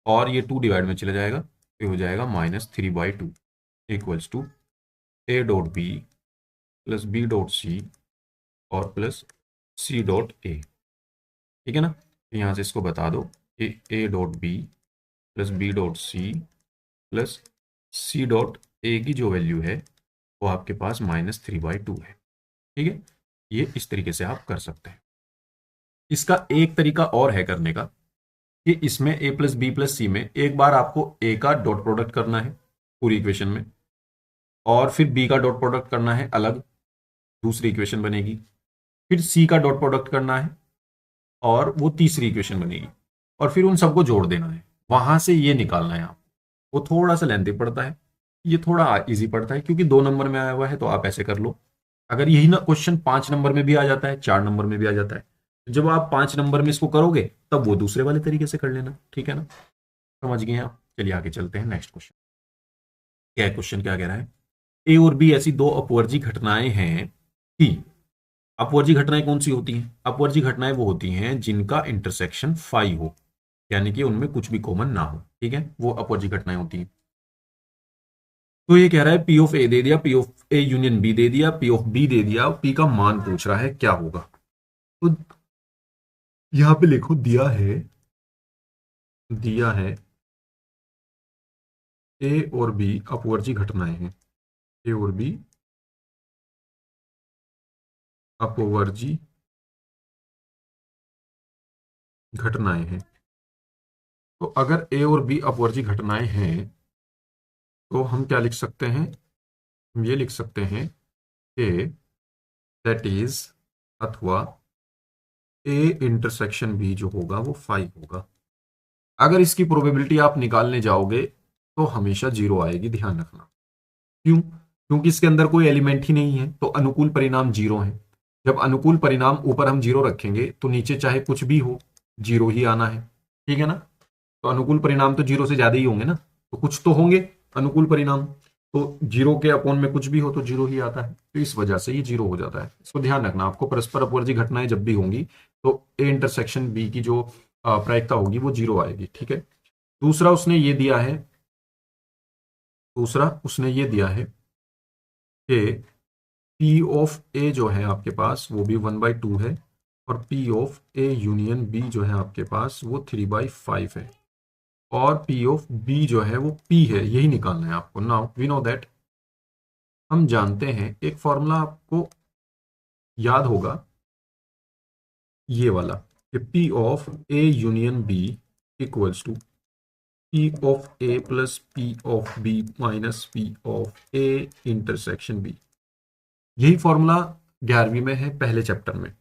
और ये 2 डिवाइड में चला जाएगा तो ये हो जाएगा -3/2 equals to A dot B plus B dot C और प्लस सी डॉट ए। ठीक है ना, तो यहाँ से इसको बता दो A dot B plus B dot C plus C dot A की जो वैल्यू है वो आपके पास -3/2 है। ठीक है, ये इस तरीके से आप कर सकते हैं। इसका एक तरीका और है करने का कि इसमें ए प्लस बी प्लस सी में एक बार आपको ए का डॉट प्रोडक्ट करना है पूरी इक्वेशन में, और फिर बी का डॉट प्रोडक्ट करना है अलग, दूसरी इक्वेशन बनेगी। फिर सी का डॉट प्रोडक्ट करना है और वो तीसरी इक्वेशन बनेगी। और फिर उन सबको जोड़ देना है, वहां से ये निकालना है आपको। वो थोड़ा सा लेंथी पड़ता है, ये थोड़ा इजी पड़ता है क्योंकि 2 नंबर में आया हुआ है। तो आप ऐसे कर लो, अगर यही ना क्वेश्चन 5 नंबर में भी आ जाता है, 4 नंबर में भी आ जाता है, जब आप 5 नंबर में इसको करोगे तब वो दूसरे वाले तरीके से कर लेना। ठीक है ना, समझ गए आप। चलिए आगे चलते हैं नेक्स्ट क्वेश्चन। क्या क्वेश्चन क्या कह रहा है, ए और बी ऐसी दो अपवर्जी घटनाएं हैं कि, अपवर्जी घटनाएं कौन सी होती हैं, अपवर्जी घटनाएं वो होती हैं जिनका इंटरसेक्शन 5 हो, यानी कि उनमें कुछ भी कॉमन ना हो। ठीक है, वो अपवर्जी घटनाएं होती हैं। तो ये कह रहा है पी ऑफ ए दे दिया, P of A union B दे दिया, पी ऑफ बी दे दिया, पी का मान पूछ रहा है क्या होगा। तो यहां पे लिखो दिया है ए और बी अपवर्जी घटनाएं हैं, ए और बी अपवर्जी घटनाएं हैं। तो अगर ए और बी अपवर्जी घटनाएं हैं तो हम क्या लिख सकते हैं, हम ये लिख सकते हैं कि दैट इज, अथवा ए इंटरसेक्शन बी जो होगा वो 5 होगा। अगर इसकी प्रोबेबिलिटी आप निकालने जाओगे तो हमेशा 0 आएगी, ध्यान रखना। क्यों, क्योंकि इसके अंदर कोई एलिमेंट ही नहीं है, तो अनुकूल परिणाम 0 है। जब अनुकूल परिणाम ऊपर हम 0 रखेंगे तो नीचे चाहे कुछ भी हो 0 ही आना है। ठीक है ना, तो अनुकूल परिणाम तो 0 से ज्यादा ही होंगे ना, तो कुछ तो होंगे अनुकूल परिणाम। तो 0 के अपॉन में कुछ भी हो तो 0 ही आता है, तो इस वजह से ये 0 हो जाता है। इसको ध्यान रखना, आपको परस्पर अपवर्जी घटनाएं जब भी होंगी तो ए इंटरसेक्शन बी की जो प्रायिकता होगी वो 0 आएगी। ठीक है, दूसरा उसने ये दिया है, दूसरा उसने ये दिया है कि पी ऑफ ए जो है आपके पास वो भी 1/2 है, और P of A union B जो है आपके पास वो 3/5 है, और पी ऑफ बी जो है वो पी है, यही निकालना है आपको। नाउ वी नो दैट, हम जानते हैं एक फॉर्मूला आपको याद होगा, ये वाला, कि P of A union B equals to P of A plus P of B minus P of A intersection B. यही फॉर्मूला 11वीं में है, पहले चैप्टर में।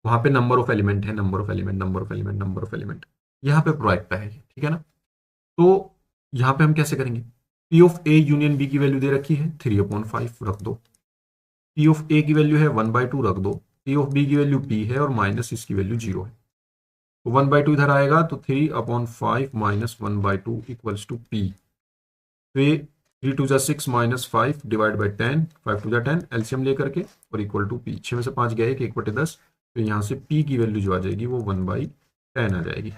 वहां पे नंबर ऑफ एलिमेंट है, number of element, number of element, number of element. यहाँ पे प्रोडक्ट है, ठीक है ना। तो यहाँ पे हम कैसे करेंगे, P of A union B की वैल्यू दे रखी है 3/5 रख दो, पी ऑफ ए की वैल्यू है 1/2 रख दो, पी ऑफ बी की वैल्यू पी है और माइनस इसकी वैल्यू 0 है। तो 1/2 इधर आएगा तो 3/5 माइनस 1/2 इक्वल्स टू पी। तो ये 3 2 6 माइनस 5 डिवाइड बाई 10, 5 2 10 एलसीएम लेकर के, और इक्वल टू पी। 6 में से 5 गया है कि 1/10, तो यहाँ से पी की वैल्यू जो आ जाएगी वो 1/10 आ जाएगी।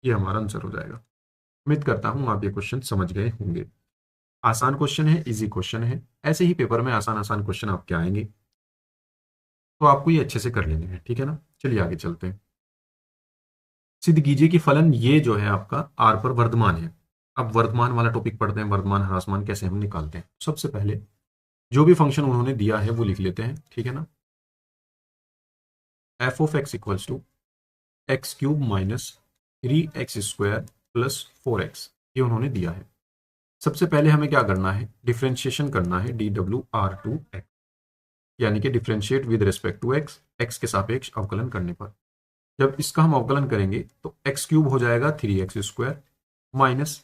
ये हमारा आंसर हो जाएगा। उम्मीद करता हूँ आप ये क्वेश्चन समझ गए होंगे। आसान क्वेश्चन है, इजी क्वेश्चन है। ऐसे ही पेपर में आसान आसान क्वेश्चन आपके आएंगे, तो आपको ये अच्छे से कर लेने हैं, ठीक है ना। चलिए आगे चलते हैं। सिद्ध कीजिए कि फलन ये जो है आपका आर पर वर्धमान है। अब वर्धमान वाला टॉपिक पढ़ते हैं, वर्धमान ह्रासमान कैसे हम निकालते हैं। सबसे पहले जो भी फंक्शन उन्होंने दिया है वो लिख लेते हैं, ठीक है ना। F of x equals to x cube minus 3x² plus 4x, ये उन्होंने दिया है। सबसे पहले हमें क्या करना है, डिफ्रेंशिएशन करना है dWr2x, यानी कि differentiate with respect to x, x के सापेक्ष अवकलन करने पर। जब इसका हम अवकलन करेंगे तो एक्स क्यूब हो जाएगा 3x² माइनस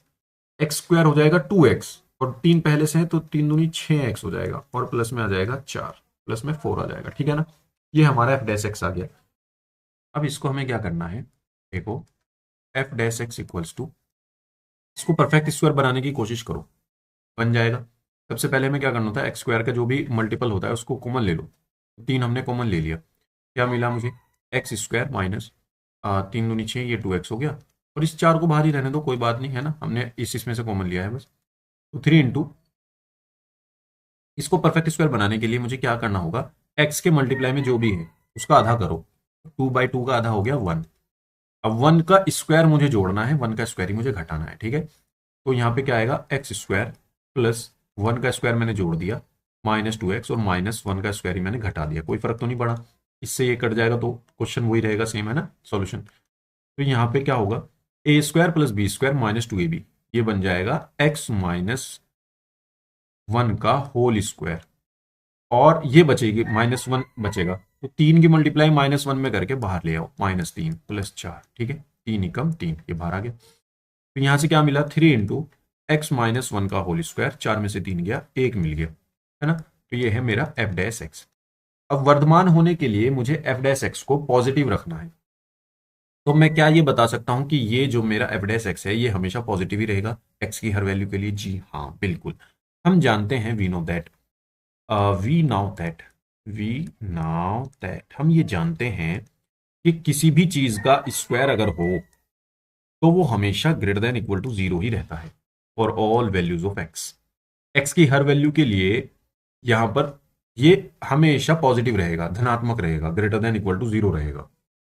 एक्स स्क्वायर हो जाएगा 2x, और 3 पहले से है तो 3 दूनी 6x हो जाएगा, और प्लस में आ जाएगा 4, प्लस में 4 आ जाएगा, ठीक है ना। ये हमारा एफ डैश एक्स आ गया। अब इसको हमें क्या करना है, देखो f dash x equals to, इसको परफेक्ट स्क्वायर बनाने की कोशिश करो, बन जाएगा। सबसे पहले हमें क्या करना होता है, एक्स स्क्वायर का जो भी मल्टीपल होता है उसको कॉमन ले लो। 3 हमने कॉमन ले लिया, क्या मिला मुझे, एक्स स्क्वायर माइनस 3 दूनी 6, ये 2x हो गया, और इस 4 को बाहर ही रहने दो, कोई बात नहीं है ना, हमने इसमें से कॉमन लिया है बस। तो 3 इंटू, इसको परफेक्ट स्क्वायर बनाने के लिए मुझे क्या करना होगा, एक्स के मल्टीप्लाई में जो भी है उसका आधा करो। 2/2 का आधा हो गया 1। अब 1 का स्क्वायर मुझे जोड़ना है, 1 का स्क्वायर ही मुझे घटाना है, ठीक है। तो यहाँ पे क्या आएगा, एक्स स्क्वायर प्लस 1 का स्क्वायर मैंने जोड़ दिया माइनस 2x, और माइनस 1 का स्क्वायर ही मैंने घटा दिया, कोई फर्क तो नहीं पड़ा। इससे ये कट जाएगा तो क्वेश्चन वही रहेगा, सेम है ना सॉल्यूशन। तो यहाँ पे क्या होगा, A square plus B square minus 2ab, ये बन जाएगा x माइनस 1 का होल स्क्वायर, और ये बचेगी -1 बचेगा, तो 3 की मल्टीप्लाई -1 में करके बाहर ले आओ, -3 प्लस 4, ठीक है, 3 एकम 3, ये बाहर आ गया। तो यहां से क्या मिला, 3 इंटू एक्स माइनस 1 का होल स्क्वायर, 4 में से 3 गया, 1 मिल गया, है ना। तो ये है मेरा एफ डैश एक्स। अब वर्धमान होने के लिए मुझे एफ डैश एक्स को पॉजिटिव रखना है, तो मैं क्या ये बता सकता हूं कि ये जो मेरा एफ डैश एक्स है ये हमेशा पॉजिटिव ही रहेगा एक्स की हर वैल्यू के लिए। जी हाँ बिल्कुल, हम जानते हैं, we know that, we now that, we now that, हम ये जानते हैं कि किसी भी चीज का स्क्वायर अगर हो तो वो हमेशा ग्रेटर देन इक्वल टू 0 ही रहता है for all values of x. X की हर वैल्यू के लिए यहां पर ये हमेशा पॉजिटिव रहेगा, धनात्मक रहेगा, ग्रेटर देन इक्वल टू 0 रहेगा,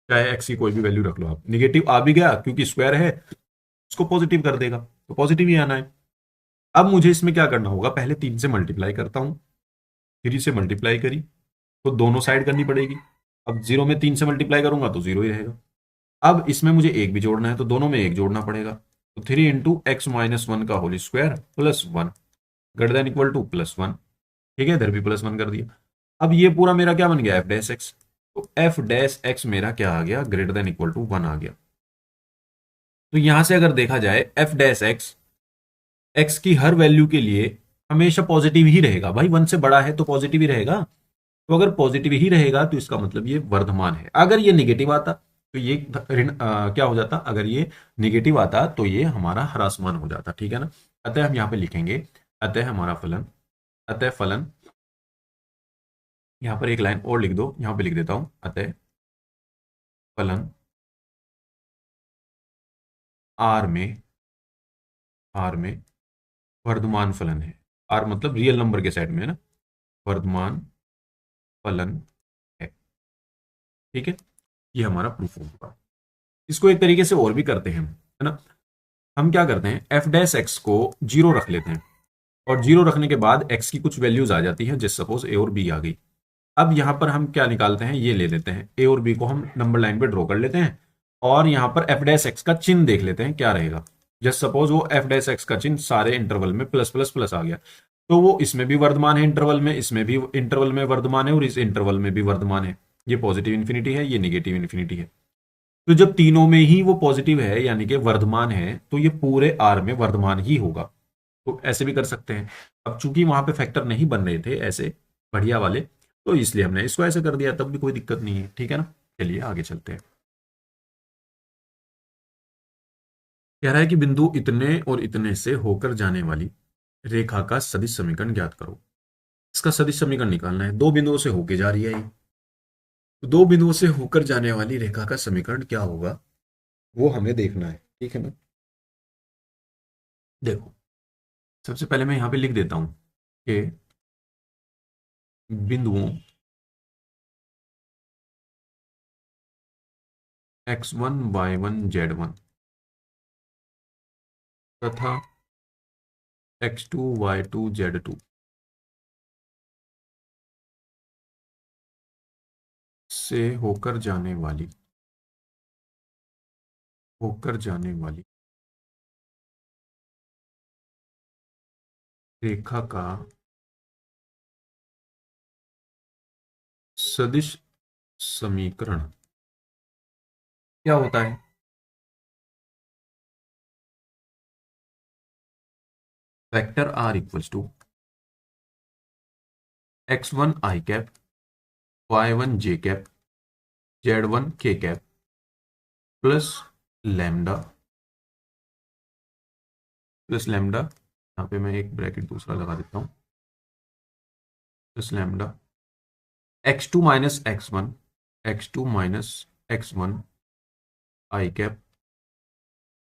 चाहे एक्स की कोई भी वैल्यू रख लो आप। निगेटिव आ भी गया क्योंकि स्क्वायर है, उसको पॉजिटिव कर देगा, तो पॉजिटिव ही आना है। अब मुझे इसमें क्या करना होगा, पहले 3 से मल्टीप्लाई करता हूं, 3 से मल्टीप्लाई करी तो दोनों साइड करनी पड़ेगी। अब 0 में 3 से मल्टीप्लाई करूंगा तो 0 ही रहेगा। अब इसमें मुझे 1 भी जोड़ना है, तो दोनों में 1 जोड़ना पड़ेगा, तो 3 इंटू एक्स माइनस 1 का whole square plus 1 greater than equal to +1, ठीक है, इधर भी +1 कर दिया। अब ये पूरा मेरा क्या बन गया, एफ डैश एक्स। तो एफ डैश एक्स मेरा क्या आ गया, ग्रेटर देन इक्वल टू 1 आ गया। तो यहां से अगर देखा जाए एफ डैश एक्स, एक्स की हर वैल्यू के लिए हमेशा पॉजिटिव ही रहेगा भाई, 1 से बड़ा है तो पॉजिटिव ही रहेगा। तो अगर पॉजिटिव ही रहेगा तो इसका मतलब ये वर्धमान है। अगर ये निगेटिव आता तो ये ऋण क्या हो जाता, अगर ये निगेटिव आता तो ये हमारा ह्रासमान हो जाता, ठीक है ना। अतः हम यहाँ पे लिखेंगे, अतः हमारा फलन, अतः फलन, यहाँ पर एक लाइन और लिख दो, यहाँ पे लिख देता हूं, अतः फलन आर में आर में वर्धमान फलन है। आर मतलब रियल नंबर के सेट में है ना, वर्धमान फलन है। ठीक है, ये हमारा प्रूफ होगा। इसको एक तरीके से और भी करते हैं, है ना। हम क्या करते हैं, एफ डैश एक्स को जीरो रख लेते हैं, और जीरो रखने के बाद एक्स की कुछ वैल्यूज आ जाती हैं, जैसे सपोज ए और बी आ गई। अब यहां पर हम क्या निकालते हैं, ये ले लेते हैं ए और बी को हम नंबर लाइन पे ड्रॉ कर लेते हैं, और यहां पर एफ डैश एक्स का चिन्ह देख लेते हैं क्या रहेगा। जस्ट सपोज वो एफ डैश एक्स का चिन्ह सारे इंटरवल में प्लस प्लस प्लस आ गया, तो वो इसमें भी वर्धमान है इंटरवल में, इसमें भी इंटरवल में वर्धमान है, और इस इंटरवल में भी वर्धमान है। ये पॉजिटिव इन्फिनिटी है, ये निगेटिव इन्फिनिटी है। तो जब तीनों में ही वो पॉजिटिव है यानी कि वर्धमान है, तो ये पूरे आर में वर्धमान ही होगा। तो ऐसे भी कर सकते हैं। अब चूंकि वहां पे फैक्टर नहीं बन रहे थे ऐसे बढ़िया वाले, तो इसलिए हमने इसको ऐसे कर दिया, तब भी कोई दिक्कत नहीं है। ठीक है ना, चलिए आगे चलते हैं। कह रहा है कि बिंदु इतने और इतने से होकर जाने वाली रेखा का सदिश समीकरण ज्ञात करो। इसका सदिश समीकरण निकालना है। दो बिंदुओं से होके जा रही है ये, तो दो बिंदुओं से होकर जाने वाली रेखा का समीकरण क्या होगा वो हमें देखना है। ठीक है ना, देखो सबसे पहले मैं यहां पे लिख देता हूं कि बिंदुओं x1 y1 z1 तथा x2 y2 z2 से होकर जाने वाली रेखा का सदिश समीकरण क्या होता है। Vector R equals to x1 I cap, y1 J cap, z1 K cap plus lambda, यहाँ पे मैं एक ब्रैकेट दूसरा लगा देता हूं, plus lambda x2 minus x1, x2 minus x1 I cap,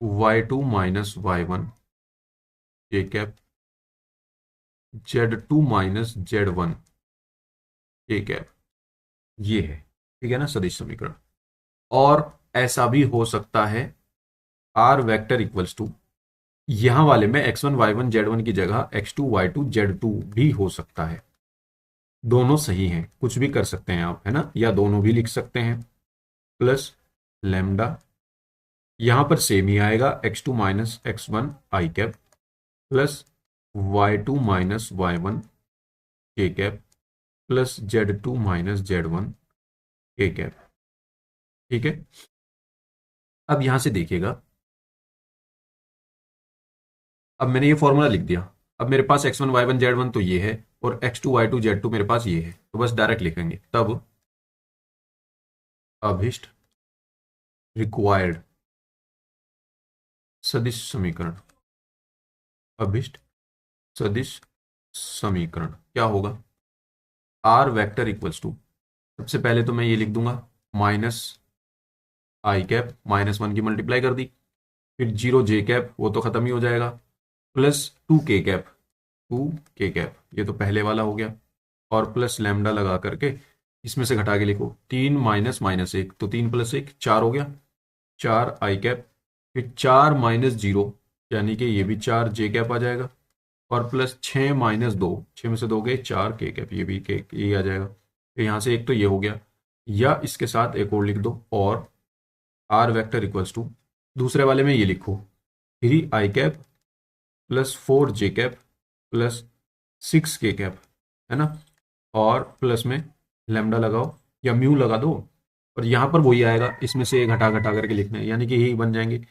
y2 minus y1 J cap, z2 minus z1 K cap. ये है, ठीक है ना, सदिश समीकरण। और ऐसा भी हो सकता है आर वेक्टर इक्वल्स टू, यहां वाले में x1 y1 z1 की जगह x2 y2 z2 भी हो सकता है। दोनों सही हैं, कुछ भी कर सकते हैं आप, है ना, या दोनों भी लिख सकते हैं। प्लस लैम्डा, यहां पर सेम ही आएगा, x2 minus x1 I cap plus y2 minus y1 के cap plus z2 minus z1 K cap. ठीक है, अब यहां से देखिएगा, अब मैंने ये फॉर्मूला लिख दिया। अब मेरे पास x1 y1 z1 तो ये है, और x2 y2 z2 मेरे पास ये है, तो बस डायरेक्ट लिखेंगे। तब अभिष्ट रिक्वायर्ड सदिश समीकरण, अभिष्ट सदिश समीकरण क्या होगा, आर वेक्टर इक्वल्स टू, सबसे पहले तो मैं ये लिख दूंगा माइनस आई कैप, माइनस वन की मल्टीप्लाई कर दी, फिर जीरो जे कैप, वो तो खत्म ही हो जाएगा, प्लस टू के कैप, ये तो पहले वाला हो गया, और प्लस लैम्डा लगा करके इसमें से घटा के लिखो, तीन माइनस माइनस एक, तो तीन प्लस एक चार हो गया, चार आई कैप, फिर चार माइनस जीरो, यानी कि ये भी चार जे कैप आ जाएगा, और प्लस छः माइनस दो, छः में से दो गए चार के कैप, ये भी के ये आ जाएगा। फिर यहाँ से एक तो ये हो गया, या इसके साथ एक और लिख दो, और आर वेक्टर इक्वल्स टू, दूसरे वाले में ये लिखो, थ्री आई कैप प्लस फोर जे कैप प्लस सिक्स के कैप, है ना, और प्लस में लैम्डा लगाओ या म्यू लगा दो, और यहाँ पर वही आएगा, इसमें से घटा घटा करके लिखना है, यानी कि यही बन जाएंगे,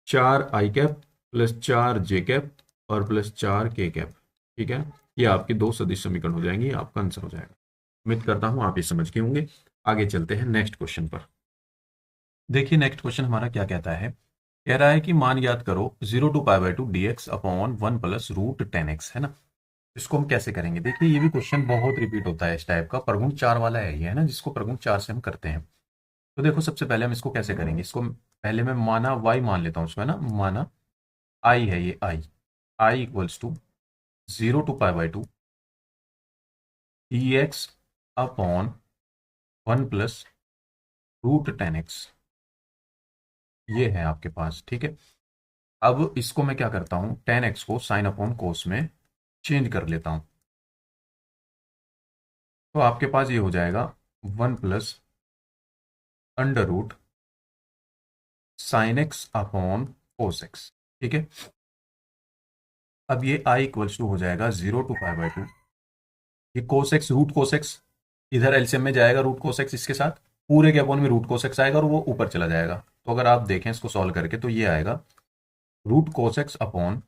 चार आई कैप प्लस चार जे कैप और प्लस चार के कैप। ठीक है, ये आपके दो सदिश समीकरण हो जाएंगे, आपका आंसर हो जाएगा। उम्मीद करता हूँ आप ये समझ गए होंगे। आगे चलते हैं नेक्स्ट क्वेश्चन पर। देखिए नेक्स्ट क्वेश्चन हमारा क्या कहता है, कह रहा है कि मान ज्ञात करो 0 to π/2 dx upon 1 plus root 10x, है ना। इसको हम कैसे करेंगे, देखिए ये भी क्वेश्चन बहुत रिपीट होता है इस टाइप का, प्रगुण चार वाला है ये, है ना, जिसको प्रगुण चार से हम करते हैं। तो देखो सबसे पहले हम इसको कैसे करेंगे, इसको पहले मैं माना y मान लेता हूँ उसमें ना, माना i है ये i, I equals to 0 to π/2 dx upon 1 + √10x, ये है आपके पास, ठीक है। अब इसको मैं क्या करता हूं, 10x को साइन अपॉन कोस में चेंज कर लेता हूं, तो आपके पास ये हो जाएगा 1 + √sin x upon cos x, ठीक है। अब ये आई इक्वल्स टू हो जाएगा 0 to π/2, ये cos x root cos x इधर एलसीएम में जाएगा, रूट कोस एक्स इसके साथ पूरे के अपॉन में रूट कोस एक्स आएगा और वो ऊपर चला जाएगा। तो अगर आप देखें इसको सॉल्व करके तो ये आएगा root cos x upon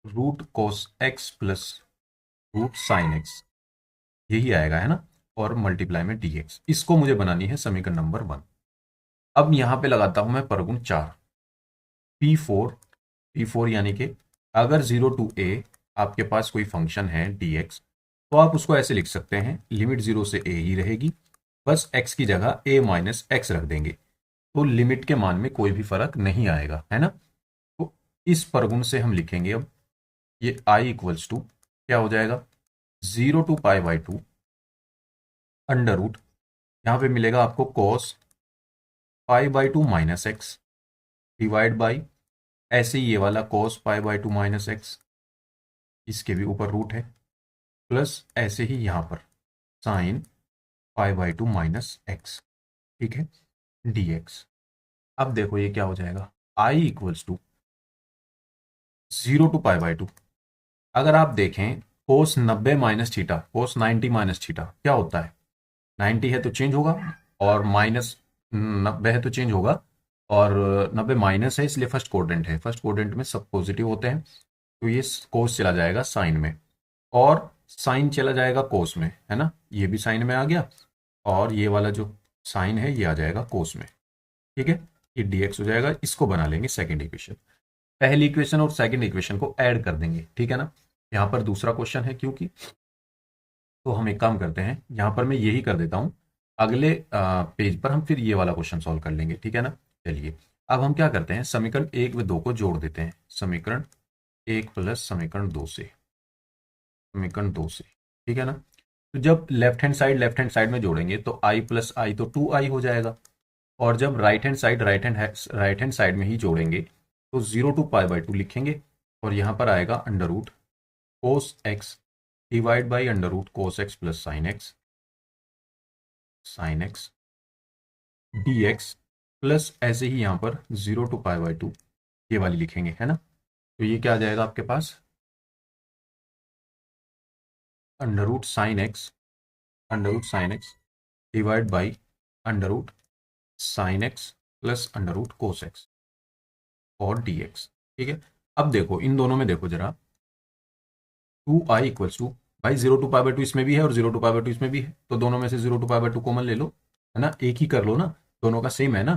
root cos x plus root sine x, यही आएगा, है ना, और मल्टीप्लाई में dx। इसको मुझे बनानी है समीकरण नंबर 1। अब यहां पे लगाता हूं मैं परगुण 4, P4 यानी कि अगर 0 to a आपके पास कोई फंक्शन है dx, तो आप उसको ऐसे लिख सकते हैं, लिमिट 0 से a ही रहेगी, बस x की जगह a माइनस एक्स रख देंगे, तो लिमिट के मान में कोई भी फर्क नहीं आएगा, है ना। तो इस परगुण से हम लिखेंगे अब ये i इक्वल्स टू क्या हो जाएगा, 0 to π/2 अंडर रूट, यहाँ पे मिलेगा आपको cos π/2 minus X divide by, ऐसे ही ये वाला cos π/2 माइनस एक्स, इसके भी ऊपर रूट है, प्लस ऐसे ही यहाँ पर साइन π/2 माइनस एक्स, ठीक है, dx। अब देखो ये क्या हो जाएगा, i इक्वल्स टू 0 to π/2, अगर आप देखें कोस 90 माइनस थीटा, कोस 90 माइनस थीटा क्या होता है, 90 है तो चेंज होगा, और माइनस 90 है तो चेंज होगा, और 90 माइनस है इसलिए फर्स्ट कोऑर्डिनेट है, फर्स्ट कोऑर्डिनेट में सब पॉजिटिव होते हैं, तो ये कोस चला जाएगा साइन में, और साइन चला जाएगा कोस में, है ना, ये भी साइन में आ गया, और ये वाला जो साइन है ये आ जाएगा कोस में, ठीक है, ये dx हो जाएगा। इसको बना लेंगे सेकंड इक्वेशन, पहली इक्वेशन और सेकंड इक्वेशन को ऐड कर देंगे, ठीक है ना। यहाँ पर दूसरा क्वेश्चन है क्योंकि, तो हम एक काम करते हैं, यहाँ पर मैं यही कर देता हूँ, अगले पेज पर हम फिर ये वाला क्वेश्चन सॉल्व कर लेंगे, ठीक है ना। चलिए अब हम क्या करते हैं, समीकरण 1 व 2 को जोड़ देते हैं, समीकरण 1 प्लस समीकरण 2 से, समीकरण 2 से, ठीक है ना। तो जब लेफ्ट हैंड साइड में जोड़ेंगे तो i प्लस आई तो 2i हो जाएगा, और जब राइट हैंड साइड में ही जोड़ेंगे तो 0 to π/2 लिखेंगे, और यहाँ पर आएगा under root cos x divide by under root cos x plus sine x dx, plus ऐसे ही यहाँ पर 0 to π/2 ये वाली लिखेंगे, है ना। तो ये क्या आ जाएगा आपके पास, under root sine X divide by under root sine x plus under root cos x और dx, ठीक है। अब देखो इन दोनों में देखो जरा, 2i इक्वल्स टू, भाई 0 to π/2 इसमें भी है और 0 to π/2 इसमें भी है, तो दोनों में से 0 to π/2 कॉमन ले लो, है ना, एक ही कर लो ना, दोनों का सेम है ना।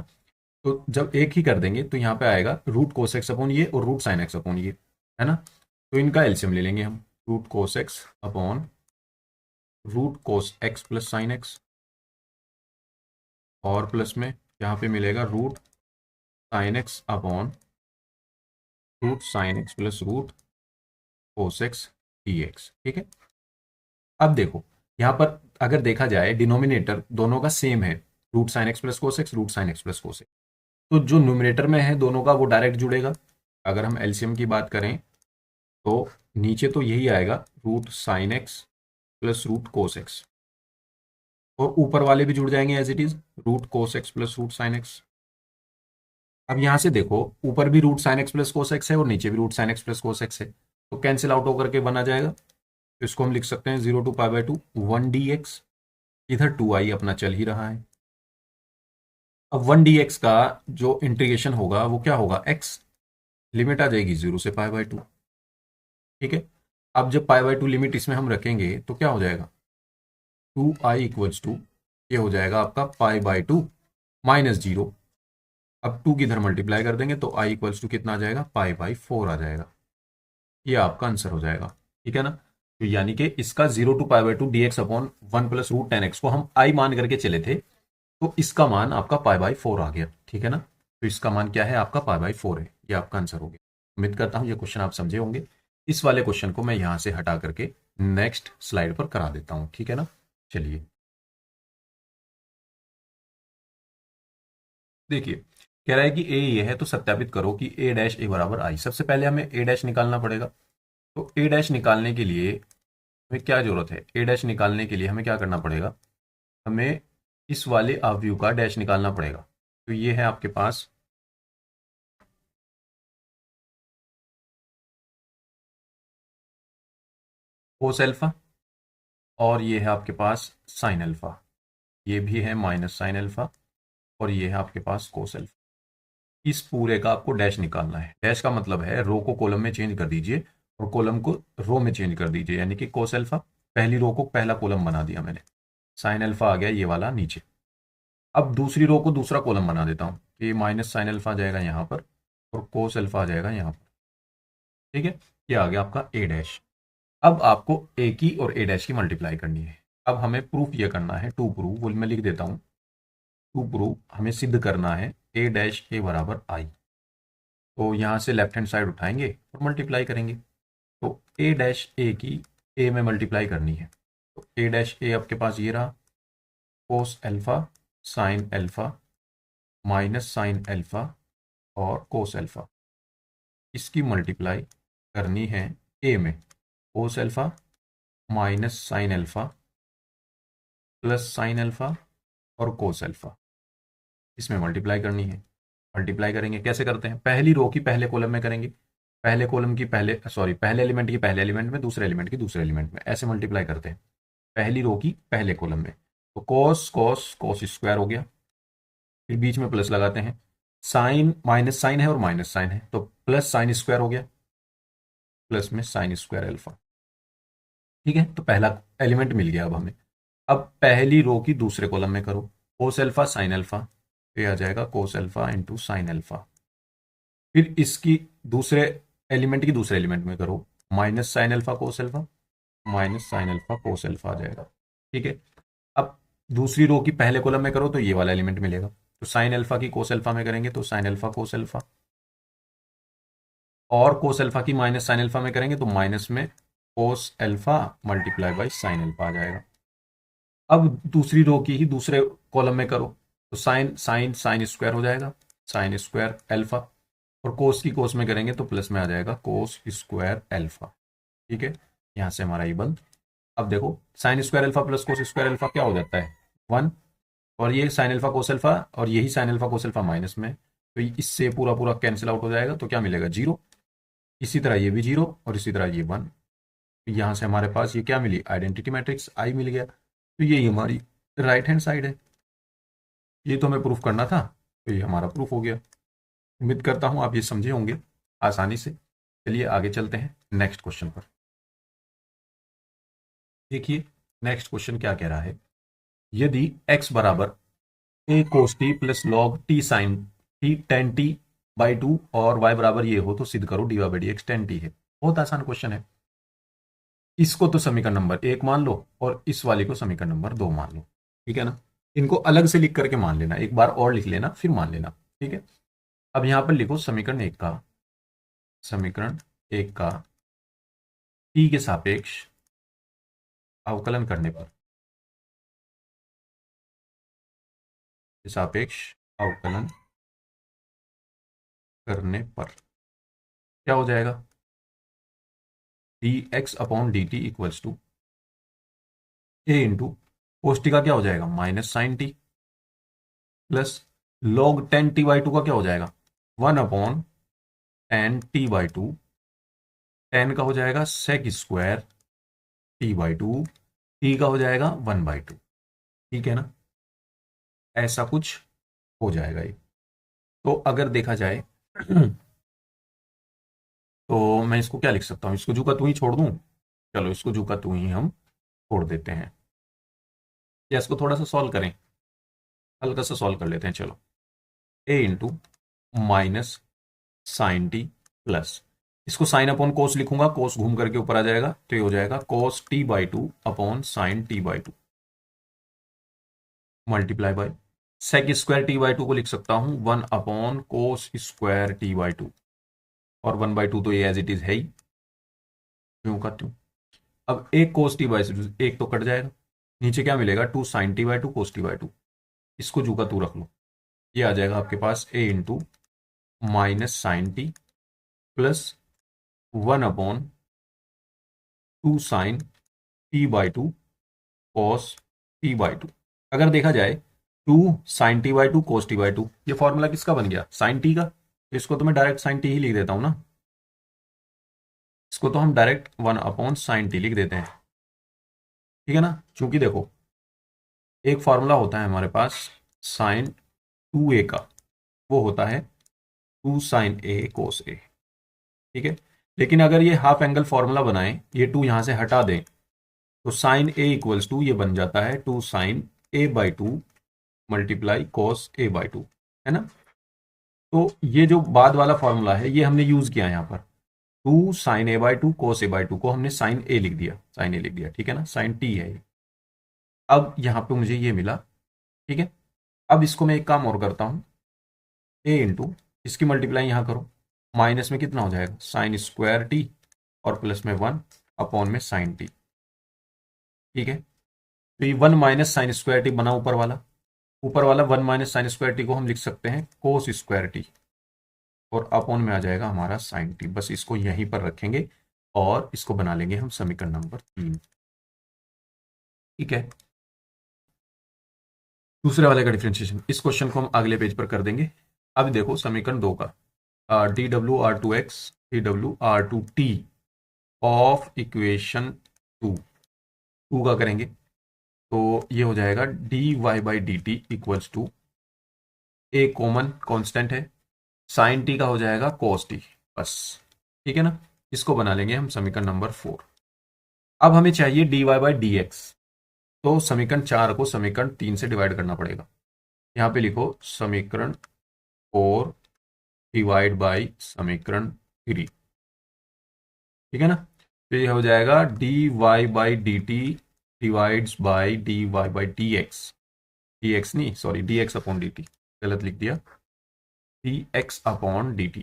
तो जब एक ही कर देंगे तो यहाँ पे आएगा रूट कोस एक्स अपॉन ये और रूट साइन एक्स अपॉन ये, है ना। तो इनका एलसीएम ले लेंगे हम, root cos x upon root cos x plus sine x, और प्लस में यहाँ पे मिलेगा root sine x upon root sine x plus root cos x dx, ठीक है। अब देखो यहाँ पर अगर देखा जाए डिनोमिनेटर दोनों का सेम है, root sine x plus cos x, root sine x plus cos x, तो जो न्यूमरेटर में है दोनों का वो डायरेक्ट जुड़ेगा। अगर हम एलसीएम की बात करें तो नीचे तो यही आएगा root sine x plus root cos x, और ऊपर वाले भी जुड़ जाएंगे as it is, root cos x plus root sine x. अब यहां से देखो ऊपर भी root sine x plus cos x है और नीचे भी root sine x plus cos x है, तो कैंसिल आउट होकर के बना जाएगा। तो इसको हम लिख सकते हैं 0 to π/2 1 dx, इधर 2i अपना चल ही रहा है। अब 1 dx का जो इंटीग्रेशन होगा वो क्या होगा, x, लिमिट आ जाएगी 0 से π/2, ठीक है। अब जब π/2 लिमिट इसमें हम रखेंगे तो क्या हो जाएगा, 2i इक्वल्स टू, ये हो जाएगा आपका π/2 माइनस 0, अब 2 की इधर मल्टीप्लाई कर देंगे तो i इक्वल्स टू कितना आ जाएगा, π/4 आ जाएगा, ये आपका आंसर हो जाएगा, ठीक है ना। तो यानी कि इसका 0 to π/2 dx अपॉन 1 + √10x को हम i मान करके चले थे, तो इसका मान आपका π/4 आ गया, ठीक है ना। तो इसका मान क्या है आपका π/4 है, ये आपका आंसर हो गया। उम्मीद करता हूं ये क्वेश्चन आप समझे होंगे। इस वाले क्वेश्चन को मैं यहां से हटा करके नेक्स्ट स्लाइड पर करा देता हूं, ठीक है ना। चलिए देखिए, कह रहा है कि ए ये है तो सत्यापित करो कि ए डैश ए बराबर आई। सबसे पहले हमें ए डैश निकालना पड़ेगा। तो ए डैश निकालने के लिए हमें क्या जरूरत है, ए डैश निकालने के लिए हमें क्या करना पड़ेगा, हमें इस वाले अवयव का डैश निकालना पड़ेगा। तो ये है आपके पास कोस अल्फा, और ये है आपके पास साइन अल्फा, ये भी है माइनस साइन अल्फा, और ये है आपके पास कोस अल्फा। इस पूरे का आपको डैश निकालना है। डैश का मतलब है रो को कॉलम में चेंज कर दीजिए और कॉलम को रो में चेंज कर दीजिए, यानी कि कोस अल्फा, पहली रो को पहला कॉलम बना दिया मैंने, साइन अल्फा आ गया ये वाला नीचे। अब दूसरी रो को दूसरा कॉलम बना देता हूँ, ये माइनस साइन अल्फा आ जाएगा यहाँ पर और कोस अल्फा आ जाएगा यहाँ पर, ठीक है। ये आ गया आपका ए डैश। अब आपको ए की और ए डैश की मल्टीप्लाई करनी है। अब हमें प्रूफ ये करना है, टू प्रूव, बोल मैं लिख देता हूँ, टू प्रूव हमें सिद्ध करना है ए डैश ए बराबर आई। तो यहाँ से लेफ्ट हैंड साइड उठाएंगे और मल्टीप्लाई करेंगे। तो ए डैश ए की ए में मल्टीप्लाई करनी है। तो ए डैश ए आपके पास ये रहा, cos alpha sine alpha minus sine alpha और कोस अल्फा, इसकी मल्टीप्लाई करनी है ए में, cos alpha minus sine alpha plus sine alpha और कोस अल्फा, इसमें मल्टीप्लाई करनी है। मल्टीप्लाई करेंगे, कैसे करते हैं, पहली रो की पहले कॉलम में करेंगे, पहले कॉलम की पहले, सॉरी पहले एलिमेंट की पहले एलिमेंट में, दूसरे एलिमेंट की दूसरे एलिमेंट में, ऐसे मल्टीप्लाई करते हैं। पहली रो की पहले कॉलम में, तो कॉस कॉस कॉस स्क्वायर हो गया, फिर बीच में प्लस लगाते हैं, साइन माइनस साइन है और माइनस साइन है, तो प्लस साइन स्क्वायर हो गया, प्लस में साइन स्क्वायर अल्फा, ठीक है। तो पहला एलिमेंट मिल गया अब हमें। अब पहली रो की दूसरे कॉलम में करो, कोस अल्फा साइन अल्फा, ये आ जाएगा cos alpha into sine alpha. फिर इसकी दूसरे एलिमेंट की दूसरे एलिमेंट में करो, minus sine alpha cos alpha, minus sine alpha cos alpha आ जाएगा, ठीक है। अब दूसरी रो की पहले कॉलम में करो तो ये वाला एलिमेंट मिलेगा, तो साइन अल्फा की कोस अल्फा में करेंगे तो साइन अल्फा कोस अल्फा, और कोस अल्फा की माइनस साइन अल्फा में करेंगे तो माइनस में cos alpha multiply by sine alpha आ जाएगा। अब दूसरी रो की ही दूसरे कॉलम में करो तो साइन साइन साइन स्क्वायर हो जाएगा, साइन स्क्वायर अल्फा, और कोस की कोस में करेंगे तो प्लस में आ जाएगा कोस स्क्वायर अल्फा, ठीक है। यहां से हमारा ये बंद। अब देखो sine square alpha plus cos square alpha क्या हो जाता है, 1, और ये साइन अल्फा कोस अल्फा और यही sign alpha cos alpha minus में, तो इससे पूरा पूरा कैंसिल आउट हो जाएगा, तो क्या मिलेगा 0। इसी तरह ये भी 0 और इसी तरह ये 1। तो यहाँ से हमारे पास ये क्या मिली, आइडेंटिटी मैट्रिक्स आई मिल गया। तो यही हमारी राइट हैंड साइड है। ये तो हमें प्रूफ करना था, तो ये हमारा प्रूफ हो गया। उम्मीद करता हूं आप ये समझे होंगे आसानी से। चलिए आगे चलते हैं नेक्स्ट क्वेश्चन पर। देखिए नेक्स्ट क्वेश्चन क्या कह रहा है, यदि x बराबर A cos T plus log T sine T tan T by 2 और y बराबर ये हो तो सिद्ध करो D Y by D X tan T है। बहुत आसान क्वेश्चन है। इसको तो समीकरण नंबर 1 मान लो और इस वाले को समीकरण नंबर 2 मान लो, ठीक है ना। इनको अलग से लिख करके मान लेना, एक बार और लिख लेना फिर मान लेना, ठीक है। अब यहां पर लिखो समीकरण 1 का, समीकरण 1 का टी के सापेक्ष अवकलन करने पर, के सापेक्ष अवकलन करने पर क्या हो जाएगा, d x upon d t equals to A into cos t का क्या हो जाएगा minus sine T plus log tan T by two का क्या हो जाएगा 1 upon tan T by two, tan का हो जाएगा sec square T by two, t का हो जाएगा 1/2, ठीक है ना। ऐसा कुछ हो जाएगा ये। तो अगर देखा जाए तो मैं इसको क्या लिख सकता हूँ, इसको जू का तू ही छोड़ दूं, चलो इसको जू का तू ही हम छोड़ देते हैं, या इसको थोड़ा सा सॉल्व करें, हल्का सा सॉल्व कर लेते हैं। चलो A into minus sine T plus, इसको साइन अपॉन कोस लिखूंगा, कोस घूम करके ऊपर आ जाएगा, तो ये हो जाएगा cos T by two upon sine T by two multiply by sec square T by two को लिख सकता हूं 1 upon cos square T by two, और 1/2 तो ये एज इट इज है ही, क्यों का क्यों। अब एक कोस टी बाई टू, एक तो कट जाएगा, नीचे क्या मिलेगा 2 sin t/2 cos t/2, इसको जू का तू रख लो, ये आ जाएगा आपके पास a into -sin t plus 1/2 sin t/2 cos t/2। अगर देखा जाए 2 sin t/2 cos t/2, ये फॉर्मूला किसका बन गया, sin t का, तो इसको तो मैं डायरेक्ट sin t ही लिख देता हूं ना, इसको तो हम डायरेक्ट 1/sin t लिख देते हैं, ठीक है ना। क्योंकि देखो एक फॉर्मूला होता है हमारे पास sin 2a का, वो होता है 2 sin a cos a, ठीक है। लेकिन अगर ये हाफ एंगल फॉर्मूला बनाएं, ये 2 यहां से हटा दें, तो sin a इक्वल्स टू ये बन जाता है 2 sin a/2 multiply cos a/2, है ना। तो ये जो बाद वाला फॉर्मूला है ये हमने यूज किया यहाँ पर, 2 sin a/2 cos a/2 को हमने sin a लिख दिया, sin a लिख दिया, ठीक है ना, sin t है ये। अब यहाँ पे मुझे ये मिला, ठीक है। अब इसको मैं एक काम और करता हूँ, a इंटू इसकी मल्टीप्लाई यहाँ करो, माइनस में कितना हो जाएगा sin² t और प्लस में 1 में sin t, ठीक है। तो ये 1 - sin² t बना ऊपर वाला, ऊपर वाला 1 - sin² t को हम लिख सकते हैं cos²t, और अपॉन में आ जाएगा हमारा sin t। बस इसको यहीं पर रखेंगे और इसको बना लेंगे हम समीकरण नंबर 3, ठीक है। दूसरे वाले का डिफरेंशिएशन, इस क्वेश्चन को हम अगले पेज पर कर देंगे। अब देखो समीकरण 2 का dwr2x dwr2t ऑफ इक्वेशन 2 का करेंगे, तो ये हो जाएगा dy/dt equals to, A common constant है, साइन टी का हो जाएगा cos t, बस, ठीक है ना। इसको बना लेंगे हम समीकरण नंबर 4। अब हमें चाहिए dy/dx, तो समीकरण 4 को समीकरण 3 से डिवाइड करना पड़ेगा। यहाँ पे लिखो समीकरण 4 डिवाइड बाई समीकरण 3, ठीक है ना। तो ये हो जाएगा dy/dt divides by dy/dx, dx नहीं सॉरी dx/dt, गलत लिख दिया, dx/dt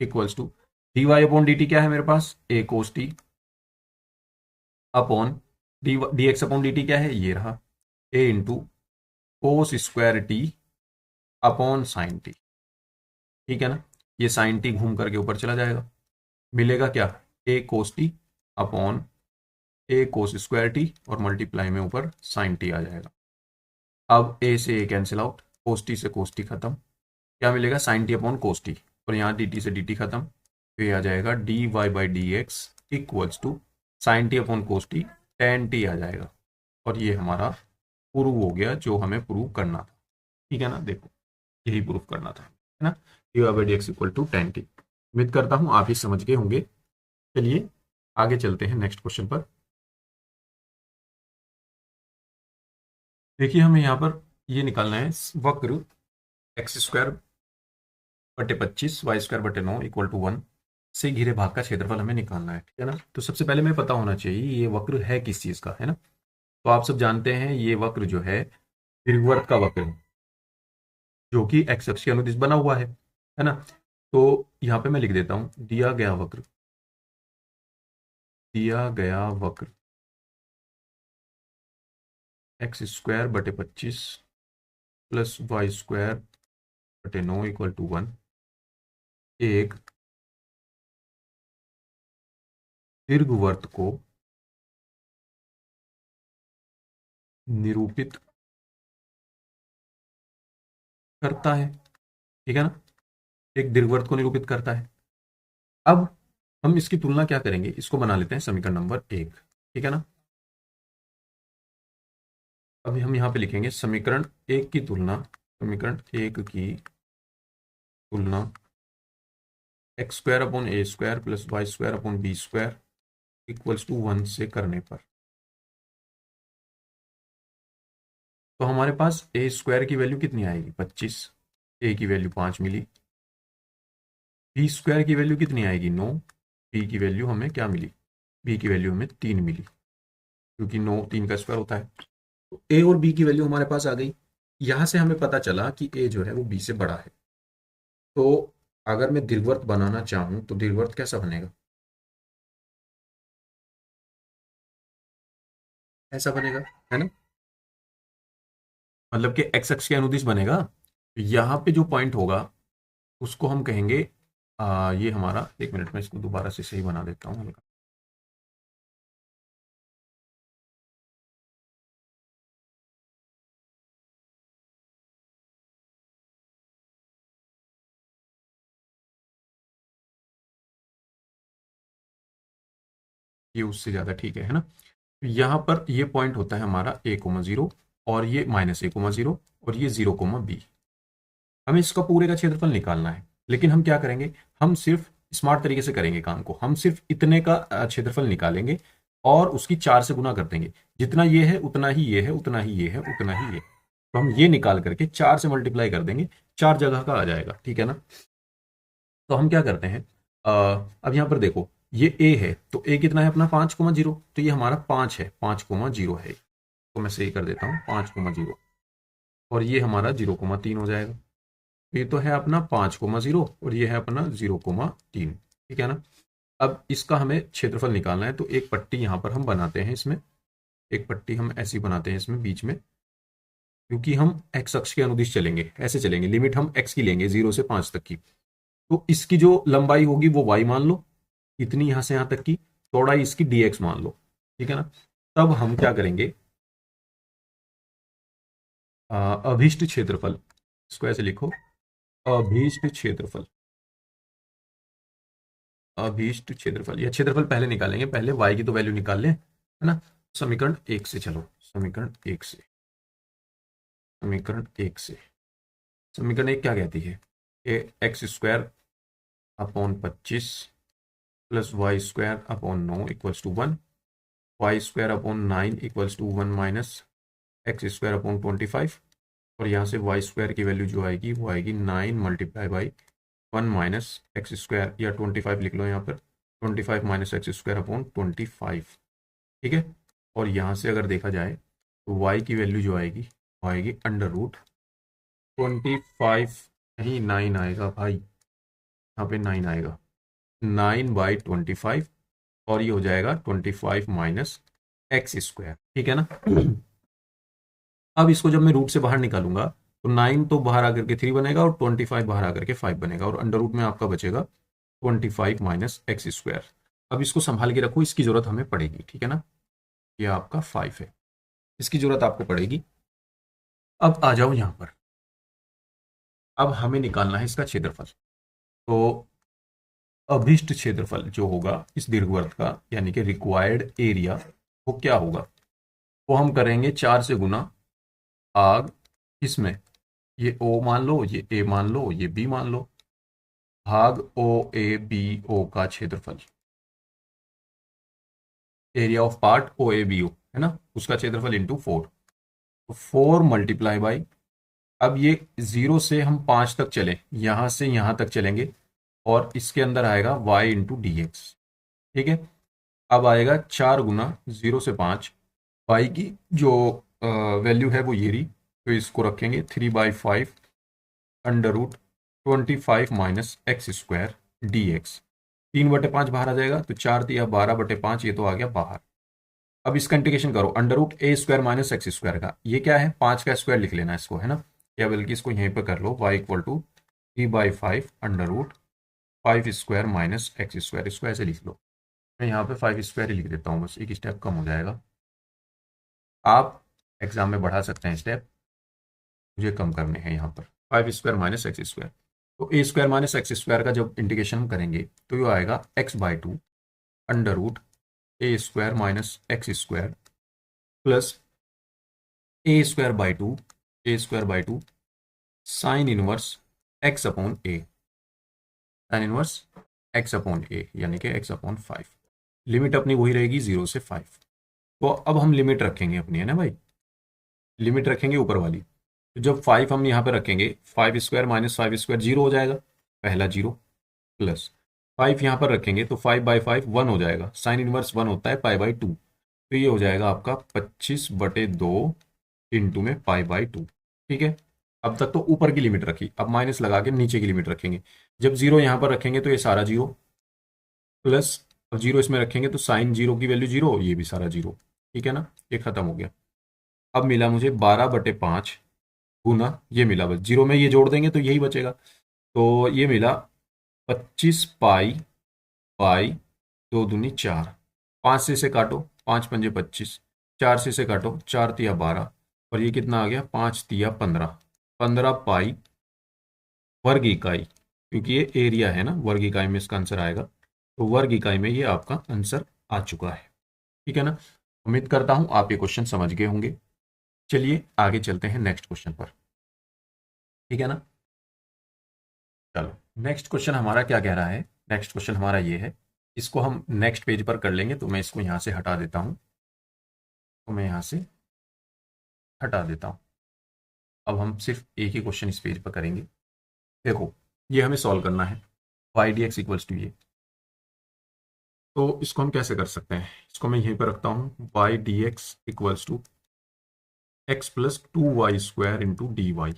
इक्वल्स टू dy/dt क्या है मेरे पास, a cos t upon dx/dt क्या है, ये रहा a into cos² t upon sin t, ठीक है ना। ये sin t घूम करके ऊपर चला जाएगा, मिलेगा क्या a cos t upon a cos² t और मल्टीप्लाई में ऊपर sin t आ जाएगा। अब a से a cancel out, cos t से cos t खत्म, क्या मिलेगा sin t upon cos t, और यहाँ dt से dt खत्म, तो ये आ जाएगा dy/dx equals to sin t upon cos t tan t आ जाएगा। और ये हमारा प्रूव हो गया जो हमें प्रूव करना था, ठीक है ना। देखो यही प्रूव करना था, है ना, dy/dx equal to tan t। उम्मीद करता हूँ आप ही समझ गए होंगे। चलिए आगे चलते हैं नेक्स्ट क्वेश्चन पर। देखिए हमें यहाँ पर ये निकालना है वक्र x²/25 y²/9 से घिरे भाग का क्षेत्रफल हमें निकालना है, ठीक है ना। तो सबसे पहले हमें पता होना चाहिए ये वक्र है किस चीज का, है ना। तो आप सब जानते हैं ये वक्र जो है दीर्घवृत्त का वक्र है, जो कि एक्स अक्ष के अनुदिश बना हुआ है ना। तो यहाँ पे मैं लिख देता हूं दिया गया वक्र x²/25 plus y²/9 equal to 1 एक दीर्घवृत्त को निरूपित करता है, ठीक है ना, एक दीर्घवृत्त को निरूपित करता है। अब हम इसकी तुलना क्या करेंगे, इसको बना लेते हैं समीकरण नंबर 1, ठीक है ना। अभी हम यहाँ पे लिखेंगे समीकरण 1 की तुलना, समीकरण 1 की तुलना x² upon a² plus y² upon b² equals to 1 से करने पर, तो हमारे पास a² की वैल्यू कितनी आएगी 25, a की वैल्यू 5 मिली, b² की वैल्यू कितनी आएगी 9, b की वैल्यू हमें क्या मिली, b की वैल्यू हमें 3 मिली, क्योंकि 9 3 का स्क्वायर होता है। तो a और b की वैल्यू हमारे पास आ गई। यहां से हमें पता चला कि a जो है वो b से बड़ा है। तो अगर मैं दीर्घवृत्त बनाना चाहूं तो दीर्घवृत्त कैसा बनेगा? ऐसा बनेगा, है ना? मतलब कि एक्स अक्ष के अनुदिश बनेगा। यहाँ पे जो पॉइंट होगा उसको हम कहेंगे, ये हमारा, एक मिनट में इसको दोबारा से सही बना देता हूँ हल्का। ये उससे ज्यादा ठीक है ना? तो यहाँ पर ये पॉइंट होता है हमारा a,0 और ये -a,0 और ये 0,b। हमें इसका पूरे का क्षेत्रफल निकालना है, लेकिन हम क्या करेंगे, हम सिर्फ स्मार्ट तरीके से करेंगे काम को। हम सिर्फ इतने का क्षेत्रफल निकालेंगे और उसकी 4 से गुना कर देंगे। जितना ये है उतना ही ये है, उतना ही ये है, उतना ही ये। तो हम ये निकाल करके 4 से मल्टीप्लाई कर देंगे, 4 जगह का आ जाएगा, ठीक है ना? तो हम क्या करते हैं, अब यहाँ पर देखो, ये a है तो a कितना है अपना 5,0, तो ये हमारा 5 है, 5,0 है। तो मैं सही कर देता हूँ 5,0, और ये हमारा 0,3 हो जाएगा। ये तो है अपना 5,0 और ये है अपना 0,3, ठीक है ना? अब इसका हमें क्षेत्रफल निकालना है, तो एक पट्टी यहाँ पर हम बनाते हैं इसमें, एक पट्टी हम ऐसी बनाते हैं इसमें बीच में, क्योंकि हम एक्स अक्ष के अनुदिश चलेंगे, ऐसे चलेंगे, लिमिट हम एक्स की लेंगे 0 से 5 तक की। तो इसकी जो लंबाई होगी वो y मान लो, इतनी यहां से यहां तक की, चौड़ाई इसकी dx मान लो, ठीक है ना? तब हम क्या करेंगे, अभीष्ट क्षेत्रफल, इसको ऐसे लिखो, अभीष्ट क्षेत्रफल, अभीष्ट क्षेत्रफल, यह क्षेत्रफल पहले निकालेंगे, पहले y की तो वैल्यू निकाल लें, है ना? समीकरण 1 से, चलो समीकरण 1 से, समीकरण 1 से, समीकरण 1 क्या कहती है, x square upon 25 plus y square upon 9 equals to 1, y square upon 9 equals to 1 minus x square upon 25, और यहाँ से वाई स्क्वायर की वैल्यू जो आएगी वो आएगी 9 multiply by 1 minus x square, या 25 लिख लो यहाँ पर, 25 माइनस एक्स स्क्वायर अपॉन 25, ठीक है? और यहाँ से अगर देखा जाए तो वाई की वैल्यू जो आएगी वो आएगी अंडर रूट 25, नहीं 9 आएगा भाई, यहाँ पे 9 आएगा, 9/25, और ये हो जाएगा 25 माइनस एक्स स्क्वायर, ठीक है ना? अब इसको जब मैं रूट से बाहर निकालूंगा तो 9 तो बाहर आकर के 3 बनेगा और 25 बाहर आकर के 5 बनेगा, और अंडर रूट में आपका बचेगा 25 माइनस एक्स स्क्वायर। अब इसको संभाल के रखो, इसकी जरूरत हमें पड़ेगी, ठीक है ना? ये आपका 5 है, इसकी जरूरत आपको पड़ेगी। अब आ जाओ यहां पर, अब हमें निकालना है इसका क्षेत्रफल। तो अभिष्ट क्षेत्रफल जो होगा इस दीर्घवृत्त का, यानी कि रिक्वायर्ड एरिया, वो क्या होगा, वो हम करेंगे 4 से गुना आग, इसमें ये ओ मान लो, ये ए मान लो, ये बी मान लो, भाग ओ ए बी ओ का क्षेत्रफल, area of part O A B O, है ना, उसका क्षेत्रफल इंटू 4, तो 4 मल्टीप्लाई बाई, अब ये 0 से हम 5 तक चले, यहां से यहां तक चलेंगे, और इसके अंदर आएगा y इंटू डी एक्स, ठीक है? अब आएगा 4 गुना 0 से 5, y की जो वैल्यू है वो ये रही, तो इसको रखेंगे 3/5 under root 25 minus x square D x, 3/5 बाहर आ जाएगा, तो 4×3 = 12/5, ये तो आ गया बाहर। अब इसका इंटीग्रेशन करो, under root A square minus x square का, ये क्या है, 5 का स्क्वायर लिख लेना इसको, है ना? या बल्कि इसको यहीं पर कर लो, y equal to 3/5 under root 5 square minus x square, इसको ऐसे लिख लो। मैं यहाँ पे 5 स्क्वायर ही लिख देता हूँ, बस एक स्टेप कम हो जाएगा। आप एग्जाम में बढ़ा सकते हैं स्टेप, मुझे कम करने हैं यहाँ पर, 5 स्क्वायर माइनस एक्स स्क्वायर। तो A square minus x square का जब इंटीग्रेशन करेंगे तो ये आएगा x/2 under root A square minus x square plus a² sine inverse x upon A, sine inverse x upon A, यानी कि x/5। लिमिट अपनी वही रहेगी 0 से 5। तो अब हम लिमिट रखेंगे अपनी, है ना भाई, लिमिट रखेंगे ऊपर वाली। तो जब 5 हम यहाँ पे रखेंगे, 5 स्क्वायर माइनस 5 स्क्वायर 0 हो जाएगा, पहला 0, प्लस 5 यहाँ पर रखेंगे तो 5/5 1 हो जाएगा, साइन इनवर्स 1 होता है π/2, तो ये हो जाएगा आपका 25/2 इंटू में π/2, ठीक है? अब तक तो ऊपर की लिमिट रखी, अब माइनस लगा के नीचे की लिमिट रखेंगे। जब जीरो यहां पर रखेंगे तो ये सारा जीरो, प्लस अब जीरो इसमें रखेंगे तो साइन जीरो की वैल्यू जीरो, ये भी सारा जीरो। ठीक है ना, ये खत्म हो गया। अब मिला मुझे 12/5 गुना, ये मिला बस जीरो में ये जोड़ देंगे तो यही बचेगा। तो ये मिला 25 पाई बाई 2 दूनी 4। 5 से इसे काटो, 5 पंजे 25, 4 से इसे काटो, 4 तिया 12, और ये कितना आ गया, 5 तिया 15। 15 पाई वर्ग इकाई, क्योंकि ये एरिया है ना, वर्ग इकाई में इसका आंसर आएगा, तो वर्ग इकाई में ये आपका आंसर आ चुका है। ठीक है ना, उम्मीद करता हूं आप ये क्वेश्चन समझ गए होंगे। चलिए आगे चलते हैं नेक्स्ट क्वेश्चन पर। ठीक है ना, चलो नेक्स्ट क्वेश्चन हमारा क्या कह रहा है। नेक्स्ट क्वेश्चन हमारा ये है, इसको हम नेक्स्ट पेज पर कर लेंगे, तो मैं इसको यहां से हटा देता हूं, तो मैं यहां से हटा देता हूं। अब हम सिर्फ एक ही क्वेश्चन इस पेज पर करेंगे। देखो, ये हमें सॉल्व करना है, y d x equals to ये। तो इसको हम कैसे कर सकते हैं, इसको मैं यहीं पर रखता हूँ, y d x equals to x plus 2y² into d y.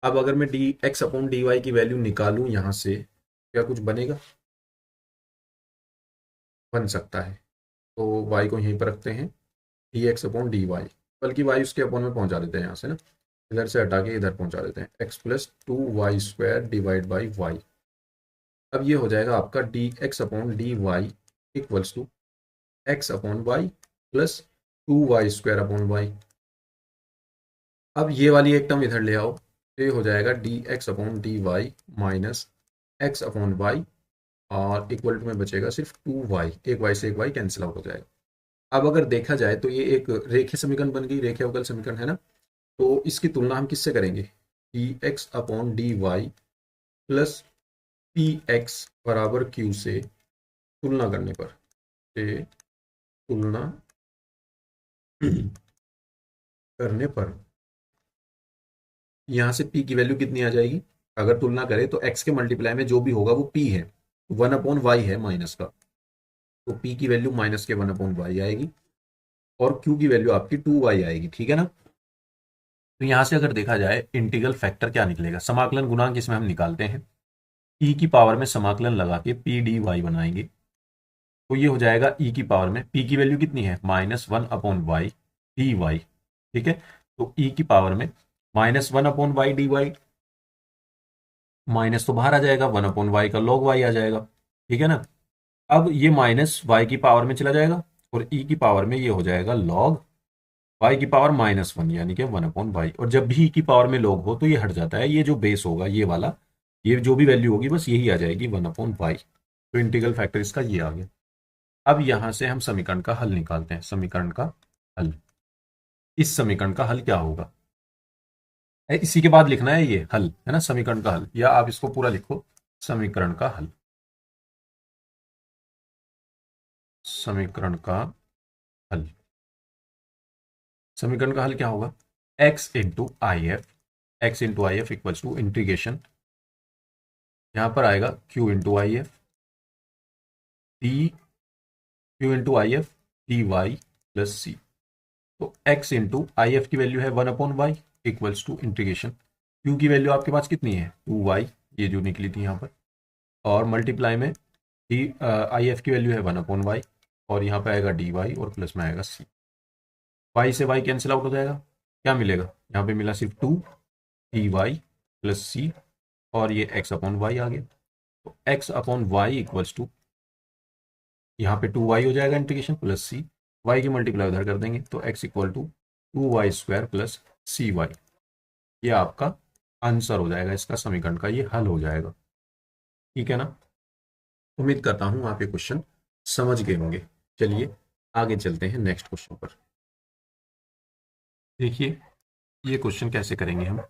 अब अगर मैं d x upon d y की वैल्यू निकालूं यहां से, क्या कुछ बनेगा, बन सकता है। तो y को यहीं पर रखते हैं, d x upon d y, बल्कि y उसके अपॉन में पहुंचा देते हैं यहाँ से ना, इधर से हटा के इधर पहुंचा देते हैं, x plus 2y² divide by y. अब ये हो जाएगा आपका d x upon d y equals to x upon y plus 2y² upon y. अब ये वाली एक टर्म इधर ले आओ, तो ये हो जाएगा d x upon d y minus x upon y, और इक्वल टू में बचेगा सिर्फ 2y, एक y से एक y कैंसिल आउट हो जाएगा। अब अगर देखा जाए तो ये एक रेखीय समीकरण बन गई, रेखीय अवकल समीकरण है ना। तो इसकी तुलना हम किससे करेंगे, d x upon d y plus P x बराबर क्यू से तुलना करने पर, से तुलना करने पर यहाँ से p की वैल्यू कितनी आ जाएगी, अगर तुलना करें तो x के मल्टीप्लाई में जो भी होगा वो p है, 1/y है माइनस का, तो p की वैल्यू माइनस के 1/y आएगी, और q की वैल्यू आपकी 2y आएगी। ठीक है ना, तो यहां से अगर देखा जाए इंटीग्रल फैक्टर क्या निकलेगा, समाकलन गुणांक इसमें हम निकालते हैं, e की पावर में समाकलन लगा के पी डी वाई बनाएंगे, तो ये हो जाएगा e की पावर में, p की वैल्यू कितनी है, -1/y डी वाई। ठीक है, तो e की पावर में -1/y डी वाई, माइनस तो बाहर आ जाएगा, 1/y का log y आ जाएगा। ठीक है ना, अब ये माइनस y की पावर में चला जाएगा, और e की पावर में ये हो जाएगा log y की पावर -1, यानी कि 1/y। और जब भी e की पावर में log हो तो ये हट जाता है, ये जो बेस होगा ये वाला, ये जो भी वैल्यू होगी बस यही आ जाएगी 1/y। तो इंटीग्रल फैक्टर इसका ये आ गया। अब यहां से हम समीकरण का हल निकालते हैं, समीकरण का हल, इस समीकरण का हल क्या होगा, इसी के बाद लिखना है ये हल, है ना, समीकरण का हल, या आप इसको पूरा लिखो, समीकरण का हल, समीकरण का हल। समीकरण का हल क्या होगा, x into I F, x into I F equals to integration, यहां पर आएगा q into I F d, q into I F d y plus c. तो x इंटू आई एफ की वैल्यू है 1/y equals to integration, q की value आपके पास कितनी है 2y, ये जो निकली थी यहाँ पर, और मल्टीप्लाई में डी आई एफ की वैल्यू है 1/y, और यहाँ पे आएगा डी वाई, और प्लस में आएगा सी। y से y कैंसिल आउट हो जाएगा, क्या मिलेगा, यहाँ पे मिला सिर्फ 2 डी वाई प्लस सी, और ये x अपॉन वाई आ गया। तो x upon y equals to, यहाँ पे 2y हो जाएगा इंटीग्रेशन प्लस सी, y की मल्टीप्लाई उधर कर देंगे, तो x equal to 2y² plus C y. ये आपका आंसर हो जाएगा, इसका समीकरण का ये हल हो जाएगा। ठीक है ना, उम्मीद करता हूं आप ये क्वेश्चन समझ गए होंगे। चलिए आगे चलते हैं नेक्स्ट क्वेश्चन पर। देखिए ये क्वेश्चन कैसे करेंगे हम,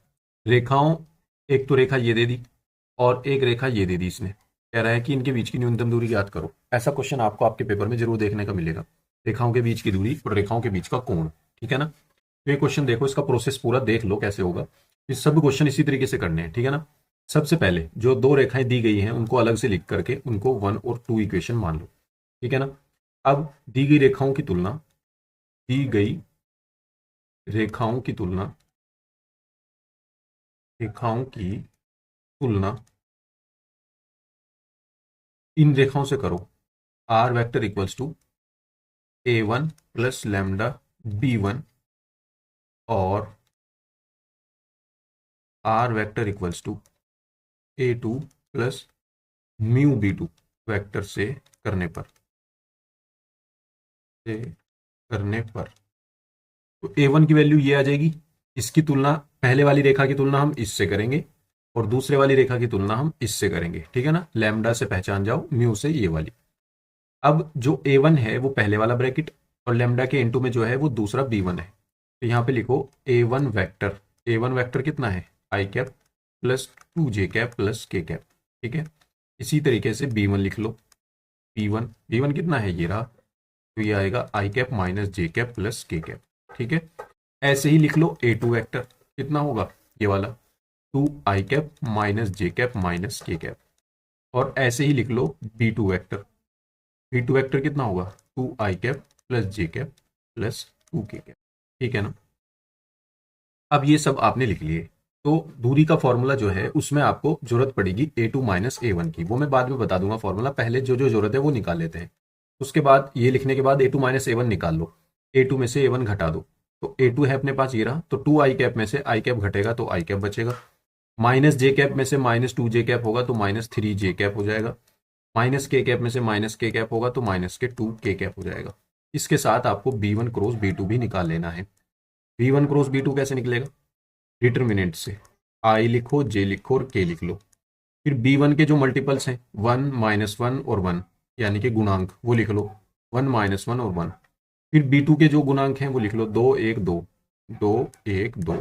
रेखाओं, एक तो रेखा ये दे दी और एक रेखा ये दे दी, इसने कह रहा है कि इनके बीच की न्यूनतम दूरी ज्ञात करो। ऐसा क्वेश्चन आपको आपके पेपर में जरूर देखने का मिलेगा, रेखाओं के बीच की दूरी और रेखाओं के बीच का कोण। ठीक है ना, तो ये क्वेश्चन देखो, इसका प्रोसेस पूरा देख लो कैसे होगा, ये सब क्वेश्चन इसी तरीके से करने हैं। ठीक है ना, सबसे पहले जो दो रेखाएं दी गई हैं उनको अलग से लिख करके उनको 1 और 2 इक्वेशन मान लो। ठीक है ना, अब दी गई रेखाओं की तुलना, दी गई रेखाओं की तुलना रेखाओं की तुलना इन रेखाओं से करो। R vector equals to A1 plus lambda B1 और R vector equals to A2 plus mu B2 vector से करने पर तो A1 की वैल्यू ये आ जाएगी। इसकी तुलना, पहले वाली रेखा की तुलना हम इससे करेंगे और दूसरे वाली रेखा की तुलना हम इससे करेंगे, ठीक है ना। लैम्डा से पहचान जाओ, म्यू से ये वाली। अब जो A1 है वो पहले वाला ब्रैकेट और लैम्डा के इनटू में जो है वो दूसरा B1 है। तो यहाँ पे लिखो A1 वेक्टर। A1 वेक्टर कितना है, i cap plus 2j cap plus k cap, ठीक है। इसी तरीके से B1 लिख लो। B1 कितना है, ये रहा। तो ये आएगा आई कैप माइनस जे कैप प्लस k कैप, ठीक है। ऐसे ही लिख लो A2 वेक्टर, कितना होगा ये वाला, 2i कैप माइनस जे कैप माइनस k कैप। और ऐसे ही लिख लो B2 वेक्टर। B2 वेक्टर कितना होगा, 2i कैप प्लस जे कैप प्लस 2k कैप, ठीक है ना। अब ये सब आपने लिख लिए। तो दूरी का फॉर्मूला जो है उसमें आपको जरूरत पड़ेगी A2 माइनस A1 की, वो मैं बाद में बता दूंगा फॉर्मूला। पहले जो जो जरूरत है वो निकाल लेते हैं। उसके बाद ये लिखने के बाद A2 माइनस A1 निकाल लो, A2 में से A1 घटा दो। तो A2 है अपने पास, ये रहा। तो 2i कैप में से i कैप घटेगा तो i कैप बचेगा। माइनस जे कैप में से माइनस 2j कैप होगा तो माइनस 3j कैप हो जाएगा। माइनस के कैप में से माइनस के कैप होगा तो माइनस के 2k कैप हो जाएगा। इसके साथ आपको B1 क्रॉस B2 भी निकाल लेना है। B1 क्रॉस B2 कैसे निकलेगा, डिटर्मिनेंट से आई लिखो, जे लिखो और के लिख लो। फिर B1 के जो मल्टीपल्स हैं 1 माइनस 1 और 1, यानी कि गुणांक, वो लिख लो 1 माइनस 1 और 1। फिर B2 के जो गुणांक हैं वो लिख लो 2 1 2, 2 1 2।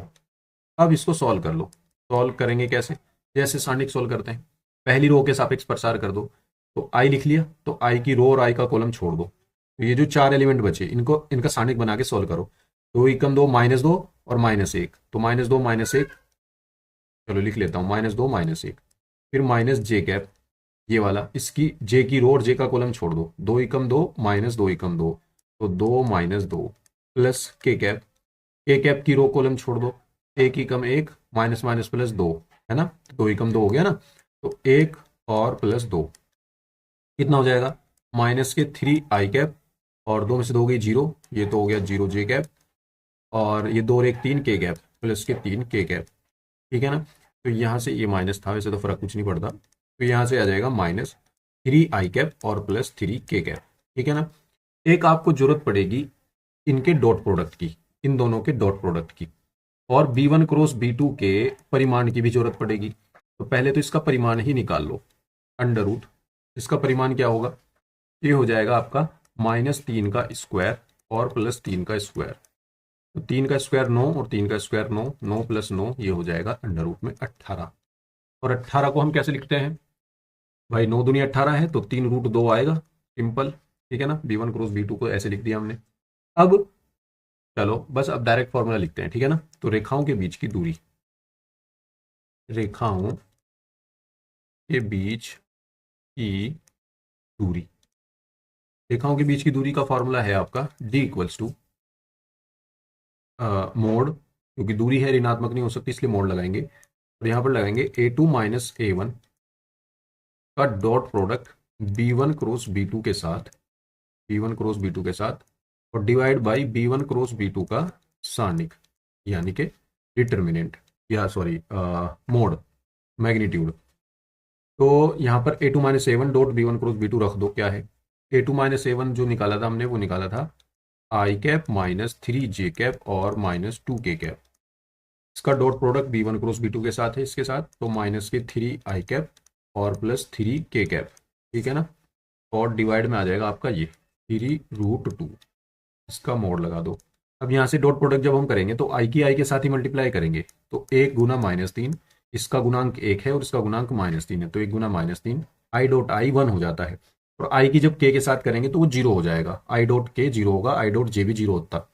अब इसको सॉल्व कर लो। सॉल्व करेंगे कैसे, जैसे सारणिक सॉल्व करते हैं, पहली रो के सापेक्ष प्रसार कर दो। तो आई लिख लिया, तो आई की रो और आई का कॉलम छोड़ दो। तो ये जो चार एलिमेंट बचे इनको, इनका सारणिक बना के सॉल्व करो। 2 एकम 2 माइनस 2 और माइनस 1, तो माइनस 2 माइनस 1, चलो लिख लेता हूँ माइनस 2 माइनस 1। फिर माइनस जे कैप, ये वाला, इसकी जे की रो और जे का कॉलम छोड़ दो। 2 एकम 2 माइनस 2 एकम 2, तो 2 माइनस 2 प्लस के कैप, के कैप की रो कॉलम छोड़ दो। 1 एकम 1 माइनस माइनस प्लस 2, है ना। 2 एकम 2 हो गया ना। तो 1 और प्लस 2 कितना हो जाएगा, माइनस के 3i कैप और 2 में से 2 गई 0, ये तो हो गया 0 जे कैप। और ये 2 और 1 3 के कैप प्लस के 3 के कैप, ठीक है ना। तो यहाँ से ये माइनस था, वैसे तो फर्क कुछ नहीं पड़ता। तो यहाँ से आ जाएगा माइनस 3i कैप और प्लस 3k कैप, ठीक है ना। एक आपको जरूरत पड़ेगी इनके डॉट प्रोडक्ट की, इन दोनों के डॉट प्रोडक्ट की। और B1 क्रॉस B2 के परिमाण की भी जरूरत पड़ेगी। तो पहले तो इसका परिमाण ही निकाल लो, अंडर रूट। इसका परिमाण क्या होगा, ये हो जाएगा आपका -3 का स्क्वायर और प्लस 3 का स्क्वायर। तो 3 का स्क्वायर 9 और 3 का स्क्वायर 9, 9 प्लस 9 ये हो जाएगा अंडर रूट में 18। और 18 को हम कैसे लिखते हैं भाई, 9 दूनी 18 है तो 3 रूट 2 आएगा, सिंपल, ठीक है ना। B1 क्रॉस B2 को ऐसे लिख दिया हमने। अब चलो बस अब डायरेक्ट फॉर्मूला लिखते हैं, ठीक है ना। तो रेखाओं के बीच की दूरी, रेखाओं के बीच की दूरी, रेखाओं के बीच की दूरी का फॉर्मूला है आपका D इक्वल्स टू मोड, क्योंकि दूरी है ऋणात्मक नहीं हो सकती इसलिए मोड लगाएंगे। और यहाँ पर लगाएंगे A2 माइनस A1 का dot product B1 cross B2 के साथ, B1 क्रॉस B2 के साथ, और divide by B1 cross B2 का सारणिक, यानी कि डिटर्मिनेंट, या सॉरी मोड, मैग्नीट्यूड। तो यहाँ पर A2 minus A1 dot B1 cross B2 रख दो। क्या है, A2 माइनस A1 जो निकाला था हमने वो निकाला था आई कैप माइनस 3j कैप और माइनस 2k कैप। इसका dot product B1 cross B2 के साथ है, इसके साथ, तो माइनस के 3i कैप और प्लस 3k कैप, ठीक है ना। और डिवाइड में आ जाएगा आपका ये 3 रूट 2, इसका मोड लगा दो। अब यहाँ से डॉट प्रोडक्ट जब हम करेंगे तो आई की आई के साथ ही मल्टीप्लाई करेंगे। तो 1 गुना -3, इसका गुणांक 1 है और इसका गुणांक -3 है, तो 1 गुना -3, आई डॉट आई 1 हो जाता है। और आई की जब के के साथ करेंगे तो वो 0 हो जाएगा, आई डॉट के 0 होगा, आई डॉट जे भी 0 होता।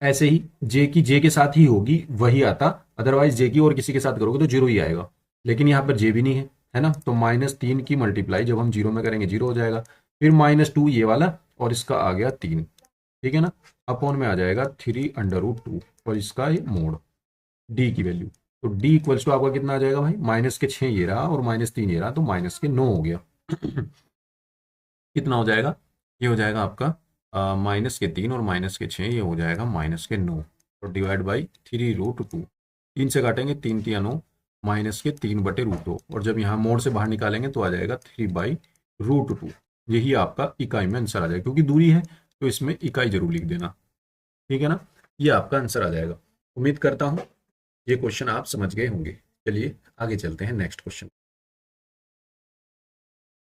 ऐसे ही जे की जे के साथ ही होगी वही आता, अदरवाइज जे की और किसी के साथ करोगे तो 0 ही आएगा। लेकिन यहाँ पर जे भी नहीं है ना। तो -3 की मल्टीप्लाई जब हम 0 में करेंगे 0 हो जाएगा। फिर -2 ये वाला और इसका आ गया 3, ठीक है ना। अपॉन में आ जाएगा 3 अंडर रूट 2 और इसका ये मोड डी की वैल्यू। तो डी इक्वल्स टू आपका कितना आ जाएगा भाई, माइनस के 6 ये रहा और माइनस 3 ये रहा, तो माइनस के 9 हो गया। कितना हो जाएगा, ये हो जाएगा आपका माइनस के 3 और माइनस के 6, ये हो जाएगा माइनस के 9, तो डिवाइड बाई 3√2। 3 से काटेंगे, 3×3 = 9, माइनस के 3/√2, और जब यहाँ मोड़ से बाहर निकालेंगे तो आ जाएगा 3/√2। यही आपका इकाई में आंसर आ जाएगा, क्योंकि दूरी है तो इसमें इकाई जरूर लिख देना, ठीक है ना। ये आपका आंसर आ जाएगा। उम्मीद करता हूँ ये क्वेश्चन आप समझ गए होंगे। चलिए आगे चलते हैं नेक्स्ट क्वेश्चन।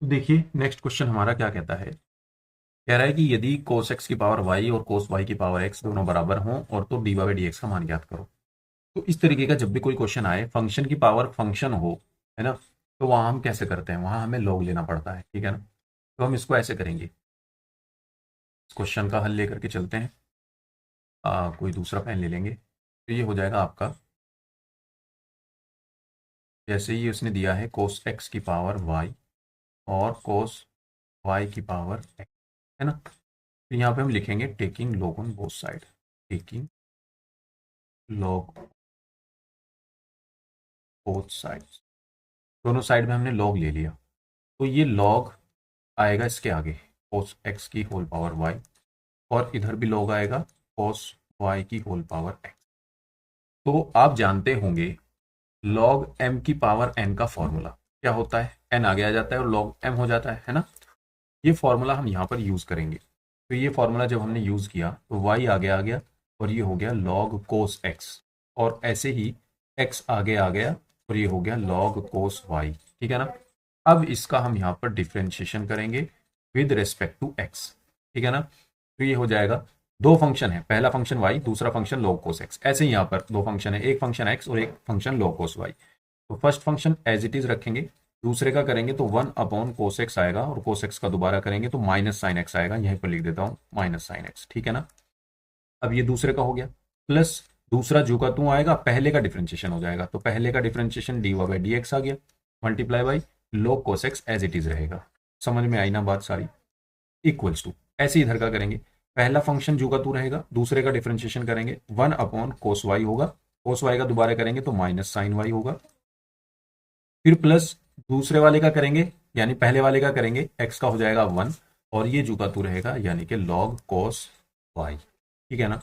देखिए नेक्स्ट क्वेश्चन हमारा क्या कहता है, कह रहा है कि यदि cos x की पावर y और cos y की पावर x दोनों बराबर हों और तो dy बाई dx का मान ज्ञात करो। तो इस तरीके का जब भी कोई क्वेश्चन आए, फंक्शन की पावर फंक्शन हो, है ना, तो वहां हम कैसे करते हैं, वहां हमें लॉग लेना पड़ता है, ठीक है ना। तो हम इसको ऐसे करेंगे, इस क्वेश्चन का हल लेकर के चलते हैं। कोई दूसरा पेन ले लेंगे, तो ये हो जाएगा आपका, जैसे ही उसने दिया है cos x की पावर y और cos y की पावर x, है ना, तो यहाँ पे हम लिखेंगे taking log on both side, taking log both sides, दोनों साइड में हमने लॉग ले लिया, तो ये लॉग आएगा इसके आगे cos x की होल पावर y, और इधर भी लॉग आएगा cos y की होल पावर x। तो आप जानते होंगे log m की पावर n का फॉर्मूला क्या होता है, n आगे आ जाता है और log m हो जाता है ना। ये फॉर्मूला हम यहाँ पर यूज करेंगे, तो ये फॉर्मूला जब हमने यूज किया तो y आगे आ गया और ये हो गया log cos x, और ऐसे ही x आगे आ गया और ये हो गया log cos y, ठीक है ना। अब इसका हम यहाँ पर डिफ्रेंशिएशन करेंगे विद रेस्पेक्ट टू x, ठीक है ना। तो ये हो जाएगा, दो फंक्शन है, पहला फंक्शन y, दूसरा फंक्शन log cos x, ऐसे ही यहाँ पर दो फंक्शन है, एक फंक्शन x और एक फंक्शन log cos y। तो first function as it is रखेंगे, दूसरे का करेंगे तो 1/cos x आएगा, और cos x का दोबारा करेंगे तो माइनस साइन x आएगा, यहीं पर लिख देता हूँ माइनस साइन x, ठीक है ना। अब ये दूसरे का हो गया, प्लस दूसरा जो का तू आएगा, पहले का डिफरेंशिएशन हो जाएगा, तो पहले का डिफरेंशिएशन dy बाई dx आ गया, multiply by log cos x as it is रहेगा। समझ में आई ना बात सारी, इक्वल्स टू, ऐसे इधर का करेंगे, पहला फंक्शन जो का तू रहेगा, दूसरे का डिफरेंशिएशन करेंगे 1/cos y होगा, cos y का दोबारा करेंगे तो माइनस साइन y होगा, फिर प्लस दूसरे वाले का करेंगे, यानी पहले वाले का करेंगे, x का हो जाएगा 1, और ये जो का तू रहेगा यानी कि log cos y, ठीक है ना।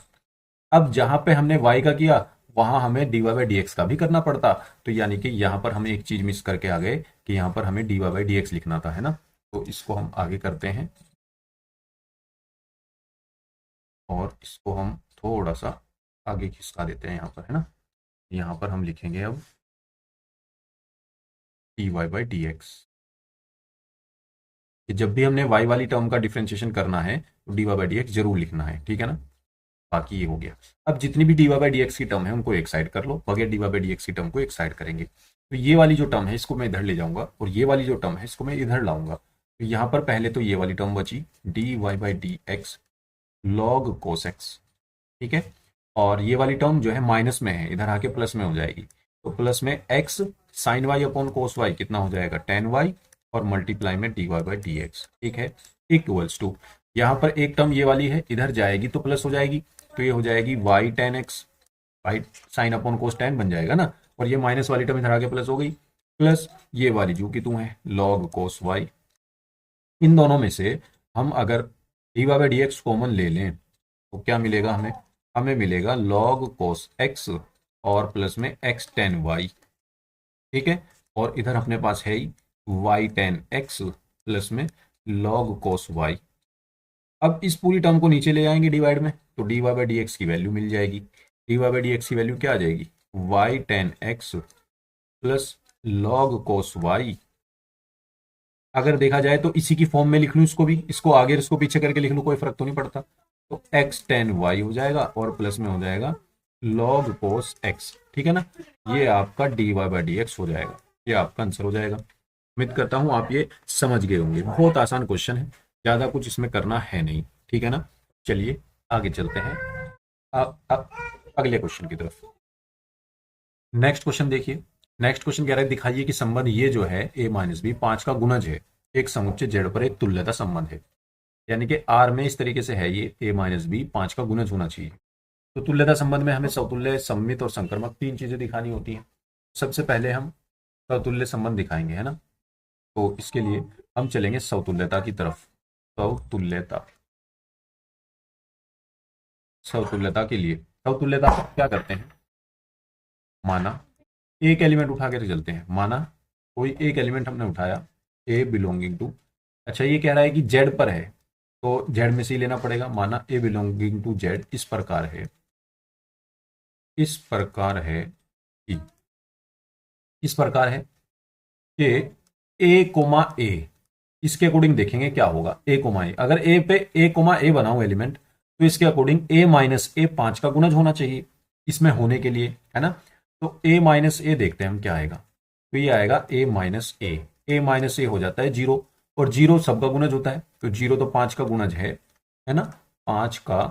अब जहां पे हमने y का किया वहां हमें dy बाई dx का भी करना पड़ता, तो यानी कि यहां पर हमें एक चीज मिस करके आ गए कि यहां पर हमें dy बाई dx लिखना था, है ना। तो इसको हम आगे करते हैं और इसको हम थोड़ा सा आगे खिसका देते हैं यहाँ पर, है ना। यहाँ पर हम लिखेंगे अब dy बाई dx, कि जब भी हमने y वाली टर्म का डिफरेंशिएशन करना है तो dy बाई dx जरूर लिखना है, ठीक है ना। बाकी ये हो गया। अब जितनी भी dy बाई dx की टर्म है उनको एक साइड कर लो, बगैर dy बाई dx की टर्म को एक साइड करेंगे, तो ये वाली जो टर्म है इसको मैं इधर ले जाऊंगा और ये वाली जो टर्म है इसको मैं इधर लाऊंगा। तो यहाँ पर पहले तो ये वाली टर्म बची dy by dx log cos x, ठीक है, और ये वाली टर्म जो है माइनस में है, इधर आके प्लस में हो जाएगी, तो प्लस में x sine y upon cos y कितना हो जाएगा tan y, और मल्टीप्लाई में dy बाई dx, ठीक है, इक्वल्स टू, यहाँ पर एक टर्म ये वाली है इधर जाएगी तो प्लस हो जाएगी, तो ये हो जाएगी y tan x, y sign upon कोस tan बन जाएगा ना, और ये माइनस वाली टर्म इधर आके प्लस हो गई, प्लस ये वाली जो कि तू है log cos y। इन दोनों में से हम अगर dy बाई dx कॉमन ले लें तो क्या मिलेगा हमें, हमें मिलेगा log cos x और प्लस में x tan y, ठीक है, और इधर अपने पास है ही y tan x प्लस में log cos y। अब इस पूरी टर्म को नीचे ले आएंगे डिवाइड में, तो dy बाई dx की वैल्यू मिल जाएगी, dy बाई dx की वैल्यू क्या आ जाएगी, y tan x plus log cos y। अगर देखा जाए तो इसी की फॉर्म में लिख लूं इसको भी, इसको आगे इसको पीछे करके लिख लूं, कोई फर्क तो नहीं पड़ता, तो x tan y हो जाएगा और प्लस में हो जाएगा log cos x, ठीक है ना। ये आपका dy बाई dx हो जाएगा, ये आपका आंसर हो जाएगा। उम्मीद करता हूं आप ये समझ गए होंगे, बहुत आसान क्वेश्चन है, ज्यादा कुछ इसमें करना है नहीं, ठीक है ना। चलिए आगे चलते हैं अब अगले क्वेश्चन की तरफ। नेक्स्ट क्वेश्चन देखिए, नेक्स्ट क्वेश्चन कह रहा है दिखाइए कि संबंध ये जो है a माइनस बी 5 का गुणज है, एक समुच्चय जेड पर एक तुल्यता संबंध है, यानी कि आर में इस तरीके से है, ये a माइनस बी 5 का गुणज होना चाहिए। तो तुल्यता संबंध में हमें समतुल्य, सममित और संक्रमक तीन चीजें दिखानी होती हैं। सबसे पहले हम समतुल्य संबंध दिखाएंगे, है ना। तो इसके लिए हम चलेंगे समतुल्यता की तरफ। समतुल्यता, समतुल्यता के लिए समतुल्यता में क्या करते हैं, माना एक एलिमेंट उठा के चलते हैं। माना कोई एक एलिमेंट हमने उठाया, ए बिलोंगिंग टू, अच्छा ये कह रहा है कि जेड पर है, तो जेड में से ही लेना पड़ेगा। माना ए बिलोंगिंग टू जेड इस प्रकार है, इस प्रकार है कि, इस प्रकार है कि ए कोमा ए, इसके अकॉर्डिंग देखेंगे क्या होगा। ए कोमा ए, अगर ए पे ए कोमा ए बनाऊं एलिमेंट, तो इसके अकॉर्डिंग ए माइनस ए 5 का गुणज होना चाहिए इसमें होने के लिए, है ना। तो ए माइनस ए देखते हैं हम क्या आएगा। तो ये आएगा ए माइनस ए माइनस ए हो जाता है 0, और 0 सबका गुणज होता है, तो 0 तो 5 का गुणज है ना, 5 का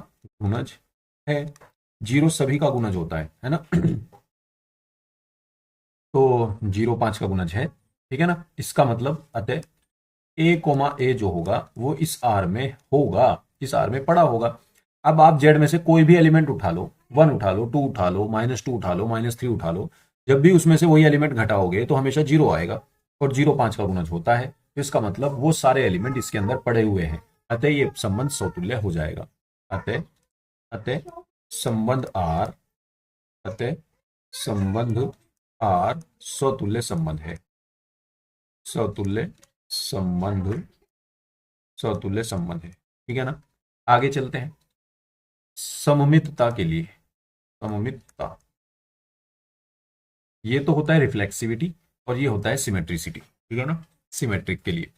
गुणज है, 0 सभी का गुणज होता है ना। तो 0 5 का गुणज है, ठीक है ना। इसका मतलब अतः ए कोमा ए जो होगा वो इस आर में होगा, इस आर में पड़ा होगा। अब आप जेड में से कोई भी एलिमेंट उठा लो, 1 उठा लो, 2 उठा लो, -2 उठा लो, -3 उठा लो, जब भी उसमें से वही एलिमेंट घटाओगे तो हमेशा 0 आएगा, और 0 5 का गुणज होता है, तो इसका मतलब वो सारे एलिमेंट इसके अंदर पड़े हुए हैं, अतः ये संबंध समतुल्य हो जाएगा। अतः अतः संबंध आर, अतः संबंध आर स्वतुल्य संबंध है, स्वतुल्य संबंध, स्वतुल्य संबंध है, ठीक है ना। आगे चलते हैं सममितता के लिए। सममितता, ये तो होता है रिफ्लेक्सिविटी, और ये होता है सिमेट्रिसिटी, ठीक है ना, सिमेट्रिक के लिए।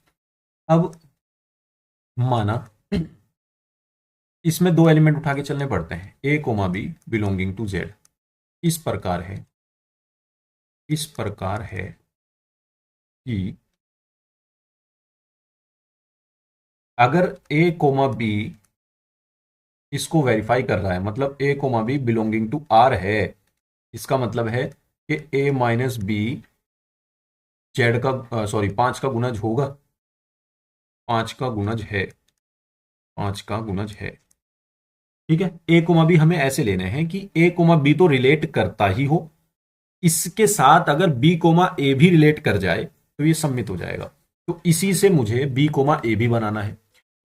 अब माना इसमें दो एलिमेंट उठा के चलने पड़ते हैं, a comma b belonging to Z, इस प्रकार है, इस प्रकार है कि अगर ए कोमा बी इसको वेरीफाई कर रहा है, मतलब a comma b belonging to R है, इसका मतलब है कि ए माइनस बी जेड का, सॉरी 5 का गुणज होगा, 5 का गुणज है, 5 का गुणज है, ठीक है। ए कोमा बी हमें ऐसे लेने हैं कि ए कोमा बी तो रिलेट करता ही हो, इसके साथ अगर बी कोमा ए भी रिलेट कर जाए तो ये सम्मित हो जाएगा। तो इसी से मुझे बी कोमा ए भी बनाना है।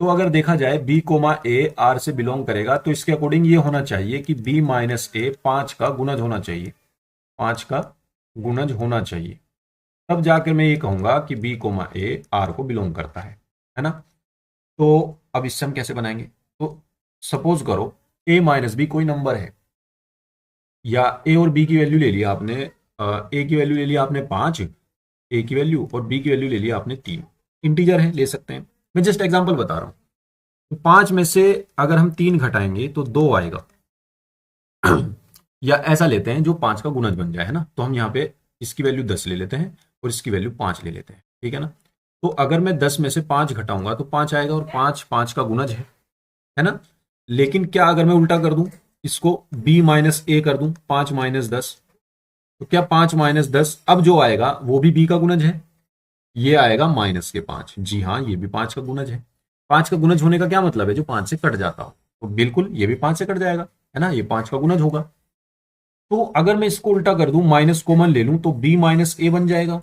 तो अगर देखा जाए बी कोमा ए आर से बिलोंग करेगा, तो इसके अकॉर्डिंग ये होना चाहिए कि बी माइनस ए 5 का गुणज होना चाहिए, 5 का गुणज होना चाहिए, तब जाकर मैं ये कहूंगा कि बी कोमा ए आर को बिलोंग करता है ना। तो अब इससे हम कैसे बनाएंगे, तो सपोज करो ए माइनस बी कोई नंबर है, या ए और बी की वैल्यू ले लिया आपने, ए की वैल्यू ले लिया आपने 5, ए की वैल्यू, और बी की वैल्यू ले लिया आपने 3, इंटीजर है ले सकते हैं, मैं जस्ट एग्जांपल बता रहा हूं। तो 5 में से अगर हम 3 घटाएंगे तो 2 आएगा। या ऐसा लेते हैं जो 5 का गुणज बन जाए, है ना। तो हम यहाँ पे इसकी वैल्यू 10 ले लेते हैं और इसकी वैल्यू 5 ले लेते हैं, ठीक है ना। तो अगर मैं 10 में से 5 घटाऊंगा तो 5 आएगा, और 5 5 का गुणज है ना। लेकिन क्या अगर मैं उल्टा कर दूं, इसको b माइनस ए कर दूं, 5 माइनस 10, तो क्या 5 माइनस 10 अब जो आएगा वो भी b का गुणज है, ये आएगा माइनस के 5, जी हाँ ये भी 5 का गुणज है। 5 का गुणज होने का क्या मतलब है, जो 5 से कट जाता हो, तो बिल्कुल ये भी 5 से कट जाएगा, है ना, ये 5 का गुणज होगा। तो अगर मैं इसको उल्टा कर दूं, माइनस कॉमन ले लूं, तो b माइनस ए बन जाएगा,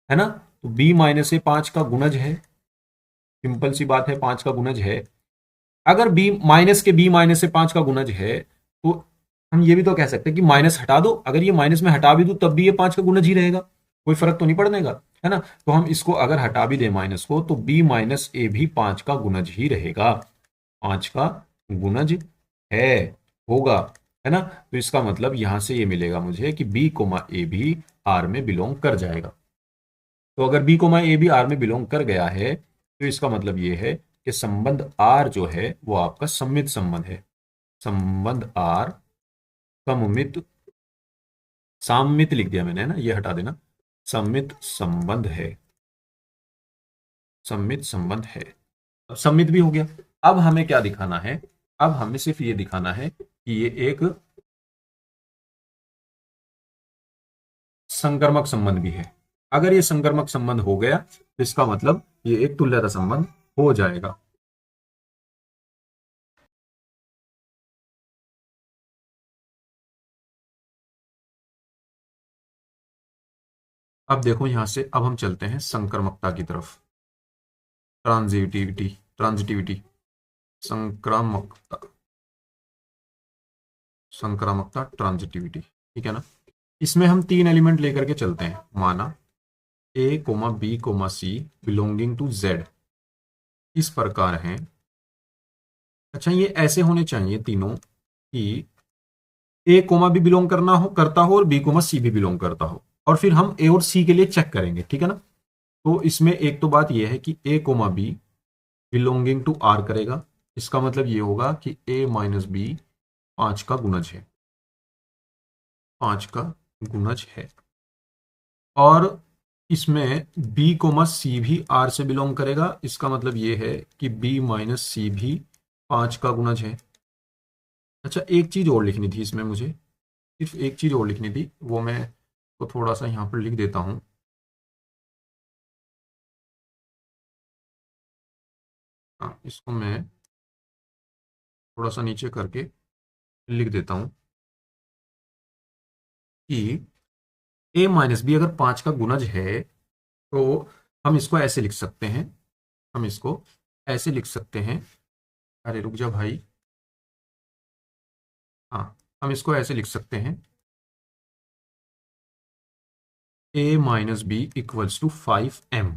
है ना। तो b माइनस ए 5 का गुणज है, सिंपल सी बात है, 5 का गुणज है। अगर b माइनस के b माइनस से 5 का गुणज है, तो हम ये भी तो कह सकते हैं कि माइनस हटा दो, अगर ये माइनस में हटा भी दो तब भी ये 5 का गुणज ही रहेगा, कोई फर्क तो नहीं पड़ने का, है ना। तो हम इसको अगर हटा भी दें माइनस को, तो b माइनस ए भी 5 का गुणज ही रहेगा, 5 का गुणज है, होगा, है ना। तो इसका मतलब यहां से ये मिलेगा मुझे कि b कोमा ए भी आर में बिलोंग कर जाएगा। तो अगर b कोमा ए भी आर में बिलोंग कर गया है, तो इसका मतलब ये है कि संबंध आर जो है वो आपका सममित संबंध है। संबंध आर सममित, सामित लिख दिया मैंने, है ना, ये हटा देना, सममित संबंध है, सममित संबंध है। अब सममित भी हो गया। अब हमें क्या दिखाना है, अब हमें सिर्फ ये दिखाना है कि ये एक संकर्मक संबंध भी है। अगर ये संकर्मक संबंध हो गया तो इसका मतलब ये एक तुल्यता संबंध हो जाएगा। अब देखो यहां से अब हम चलते हैं संक्रमकता की तरफ। ट्रांजिटिविटी, ट्रांजिटिविटी, संक्रामकता, संक्रामकता, ट्रांजिटिविटी, ठीक है ना। इसमें हम तीन एलिमेंट लेकर के चलते हैं। माना a comma b comma c belonging to Z इस प्रकार हैं। अच्छा, ये ऐसे होने चाहिए तीनों कि ए कोमा भी बिलोंग करता हो और बी कोमा सी भी बिलोंग करता हो, और फिर हम ए और सी के लिए चेक करेंगे, ठीक है ना। तो इसमें एक तो बात यह है कि a comma b belonging to R करेगा। इसका मतलब ये होगा कि ए माइनस बी 5 का गुणज है, 5 का गुणज है। और इसमें बी कोमा सी भी आर से बिलोंग करेगा। इसका मतलब ये है कि बी माइनस सी भी 5 का गुणज है। अच्छा, एक चीज और लिखनी थी इसमें मुझे, सिर्फ एक चीज और लिखनी थी, वो मैं तो थोड़ा सा यहां पर लिख देता हूं। हाँ, इसको मैं थोड़ा सा नीचे करके लिख देता हूं कि ए माइनस बी अगर 5 का गुणज है तो हम इसको ऐसे लिख सकते हैं, हम इसको ऐसे लिख सकते हैं। अरे रुक जा भाई। हाँ, हम इसको ऐसे लिख सकते हैं, ए minus b equals to 5m,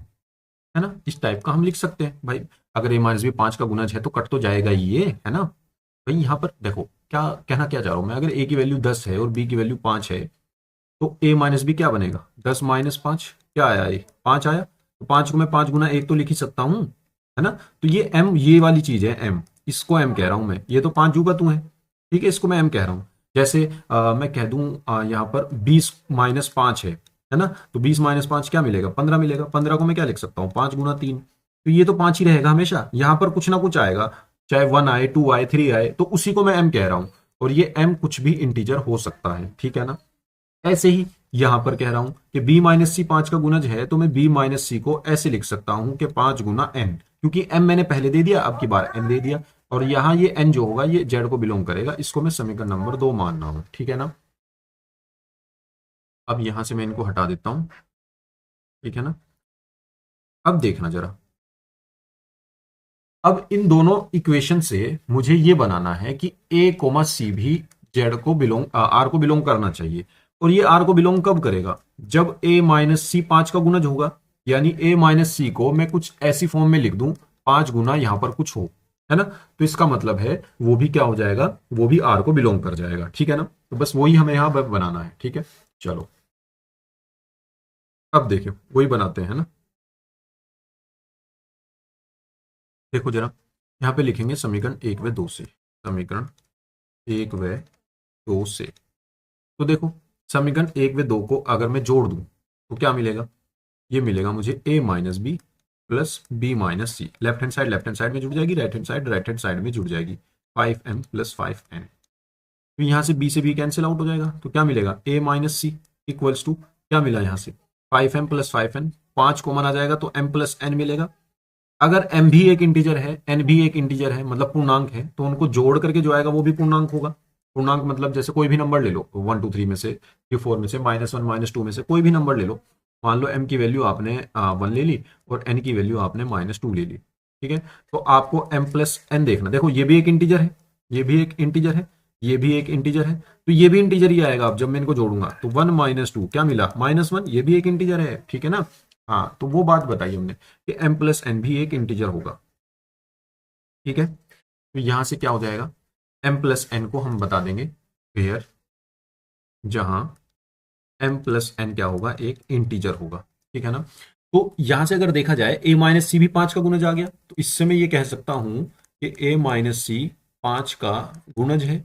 है ना। इस टाइप का हम लिख सकते हैं भाई। अगर ए माइनस बी 5 का गुणज है तो कट तो जाएगा ही ये, है ना भाई। यहां पर देखो क्या कहना क्या चाह रहा हूं मैं, अगर ए की वैल्यू 10 है और बी की वैल्यू 5 है तो ए माइनस बी क्या बनेगा, 10 माइनस 5 क्या आया, ए 5 आया। तो 5 को मैं 5 गुना 1 तो लिख ही सकता हूं, है ना। तो ये एम, ये वाली चीज है एम, इसको एम कह रहा हूं मैं। ये तो 5 जू का तू है, ठीक है, इसको मैं एम कह रहा हूं। जैसे मैं कह दूं यहाँ पर 20 माइनस 5 है ना। तो 20 माइनस 5 क्या मिलेगा, 15 मिलेगा। 15 को मैं क्या लिख सकता हूँ, 5 गुना 3। तो ये तो 5 ही रहेगा हमेशा, यहां पर कुछ ना कुछ आएगा, चाहे 1 आए, 2 आए, 3 आए, तो उसी को मैं एम कह रहा हूं। और ये एम कुछ भी इंटीजर हो सकता है, ठीक है ना। ऐसे ही यहां पर कह रहा हूं कि b माइनस सी 5 का गुणज है, तो मैं b माइनस सी को ऐसे लिख सकता हूं कि 5 गुना n, क्योंकि m मैंने पहले दे दिया, अब की बार n दे दिया। और यहां ये n जो होगा ये z को बिलोंग करेगा। इसको मैं समीकरण नंबर 2 मान रहा हूं, ठीक है ना। अब यहां से मैं इनको हटा देता हूं, ठीक है ना। अब देखना जरा, अब इन दोनों इक्वेशन से मुझे ये बनाना है कि a कोमा सी भी जेड को बिलोंग, आर को बिलोंग करना चाहिए। और ये आर को बिलोंग कब करेगा, जब a माइनस सी 5 का गुणज होगा। यानी a माइनस सी को मैं कुछ ऐसी फॉर्म में लिख दूं, 5 गुना यहां पर कुछ हो, है ना। तो इसका मतलब है वो भी क्या हो जाएगा, वो भी आर को बिलोंग कर जाएगा, ठीक है ना। तो बस वही हमें यहां बनाना है, ठीक है। चलो अब देखियो वही बनाते हैं ना। देखो जरा, यहां पे लिखेंगे समीकरण 1 व 2 से, समीकरण 1 व 2 से। तो देखो, समीकरण 1 व 2 को अगर मैं जोड़ दूं तो क्या मिलेगा, ये मिलेगा मुझे a minus B plus B minus C. Left hand side में जुड़ जाएगी, राइट हैंड साइड में जुड़ जाएगी। 5m plus 5n। तो यहां से b से b कैंसिल आउट हो जाएगा, तो क्या मिलेगा, a minus C equals to क्या मिला यहां से, 5m प्लस 5n। 5 कॉमन आ जाएगा तो m प्लस n मिलेगा। अगर m भी एक इंटीजर है, n भी एक इंटीजर है, मतलब पूर्णांक है, तो उनको जोड़ करके जो आएगा वो भी पूर्णांक होगा। पूर्णांक मतलब जैसे कोई भी नंबर ले लो, 1 2 3 में से, 3 4 में से, -1 -2 में से कोई भी नंबर ले लो। मान लो m की वैल्यू आपने 1 ले ली और n की वैल्यू आपने -2 ले ली, ठीक है। तो आपको m प्लस n देखना, देखो ये भी एक इंटीजर है, ये भी एक इंटीजर है, ये भी एक इंटीजर है, तो ये भी इंटीजर ही आएगा। अब जब मैं इनको जोड़ूंगा तो 1 -2 क्या मिला, -1, ये भी एक इंटीजर है, ठीक है ना। हाँ, तो वो बात बताई हमने कि m प्लस एन भी एक इंटीजर होगा, ठीक है। तो यहां से क्या हो जाएगा, m प्लस एन को हम बता देंगे पेयर, जहां m प्लस एन क्या होगा, एक इंटीजर होगा, ठीक है ना। तो यहां से अगर देखा जाए a माइनस सी भी 5 का गुणज आ गया, तो इससे मैं ये कह सकता हूं कि a माइनस सी 5 का गुणज है।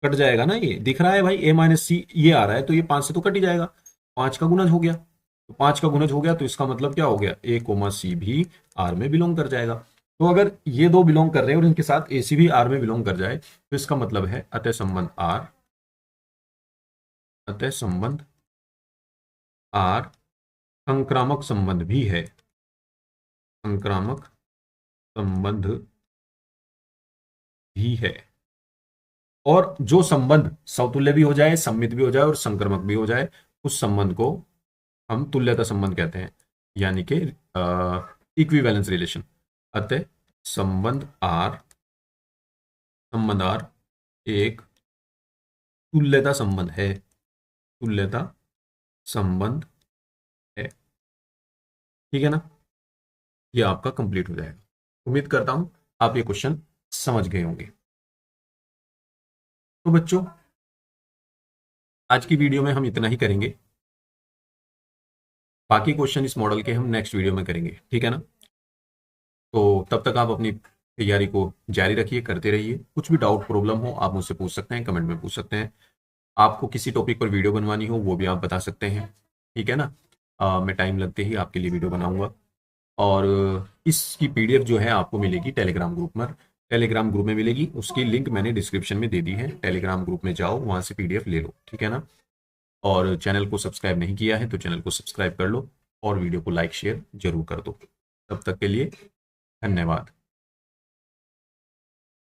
कट जाएगा ना, ये दिख रहा है भाई, a माइनस सी ये आ रहा है तो ये 5 से तो कट ही जाएगा, 5 का गुणज हो गया। तो 5 का गुणज हो गया तो इसका मतलब क्या हो गया, a कोमा सी भी आर में बिलोंग कर जाएगा। तो अगर ये दो बिलोंग कर रहे हैं और इनके साथ ए सी भी आर में बिलोंग कर जाए तो इसका मतलब है अतः संबंध आर, अतः संबंध आर संक्रामक संबंध भी है, संक्रामक संबंध भी है। और जो संबंध समतुल्य भी हो जाए, सममित भी हो जाए और संक्रमक भी हो जाए, उस संबंध को हम तुल्यता संबंध कहते हैं, यानी कि इक्विवेलेंस रिलेशन। अतः संबंध आर एक तुल्यता संबंध है, तुल्यता संबंध है। ठीक है ना, ये आपका कंप्लीट हो जाएगा। उम्मीद करता हूं आप ये क्वेश्चन समझ गए होंगे। तो बच्चों, आज की वीडियो में हम इतना ही करेंगे, बाकी क्वेश्चन इस मॉडल के हम नेक्स्ट वीडियो में करेंगे। ठीक है ना, तो तब तक आप अपनी तैयारी को जारी रखिए, करते रहिए। कुछ भी डाउट प्रॉब्लम हो आप मुझसे पूछ सकते हैं, कमेंट में पूछ सकते हैं। आपको किसी टॉपिक पर वीडियो बनवानी हो वो भी आप बता सकते हैं। ठीक है ना, मैं टाइम लगते ही आपके लिए वीडियो बनाऊंगा। और इसकी पीडीएफ जो है आपको मिलेगी टेलीग्राम ग्रुप में, टेलीग्राम ग्रुप में मिलेगी। उसकी लिंक मैंने डिस्क्रिप्शन में दे दी है, टेलीग्राम ग्रुप में जाओ, वहां से पीडीएफ ले लो। ठीक है ना, और चैनल को सब्सक्राइब नहीं किया है तो चैनल को सब्सक्राइब कर लो और वीडियो को लाइक शेयर जरूर कर दो। तब तक के लिए धन्यवाद।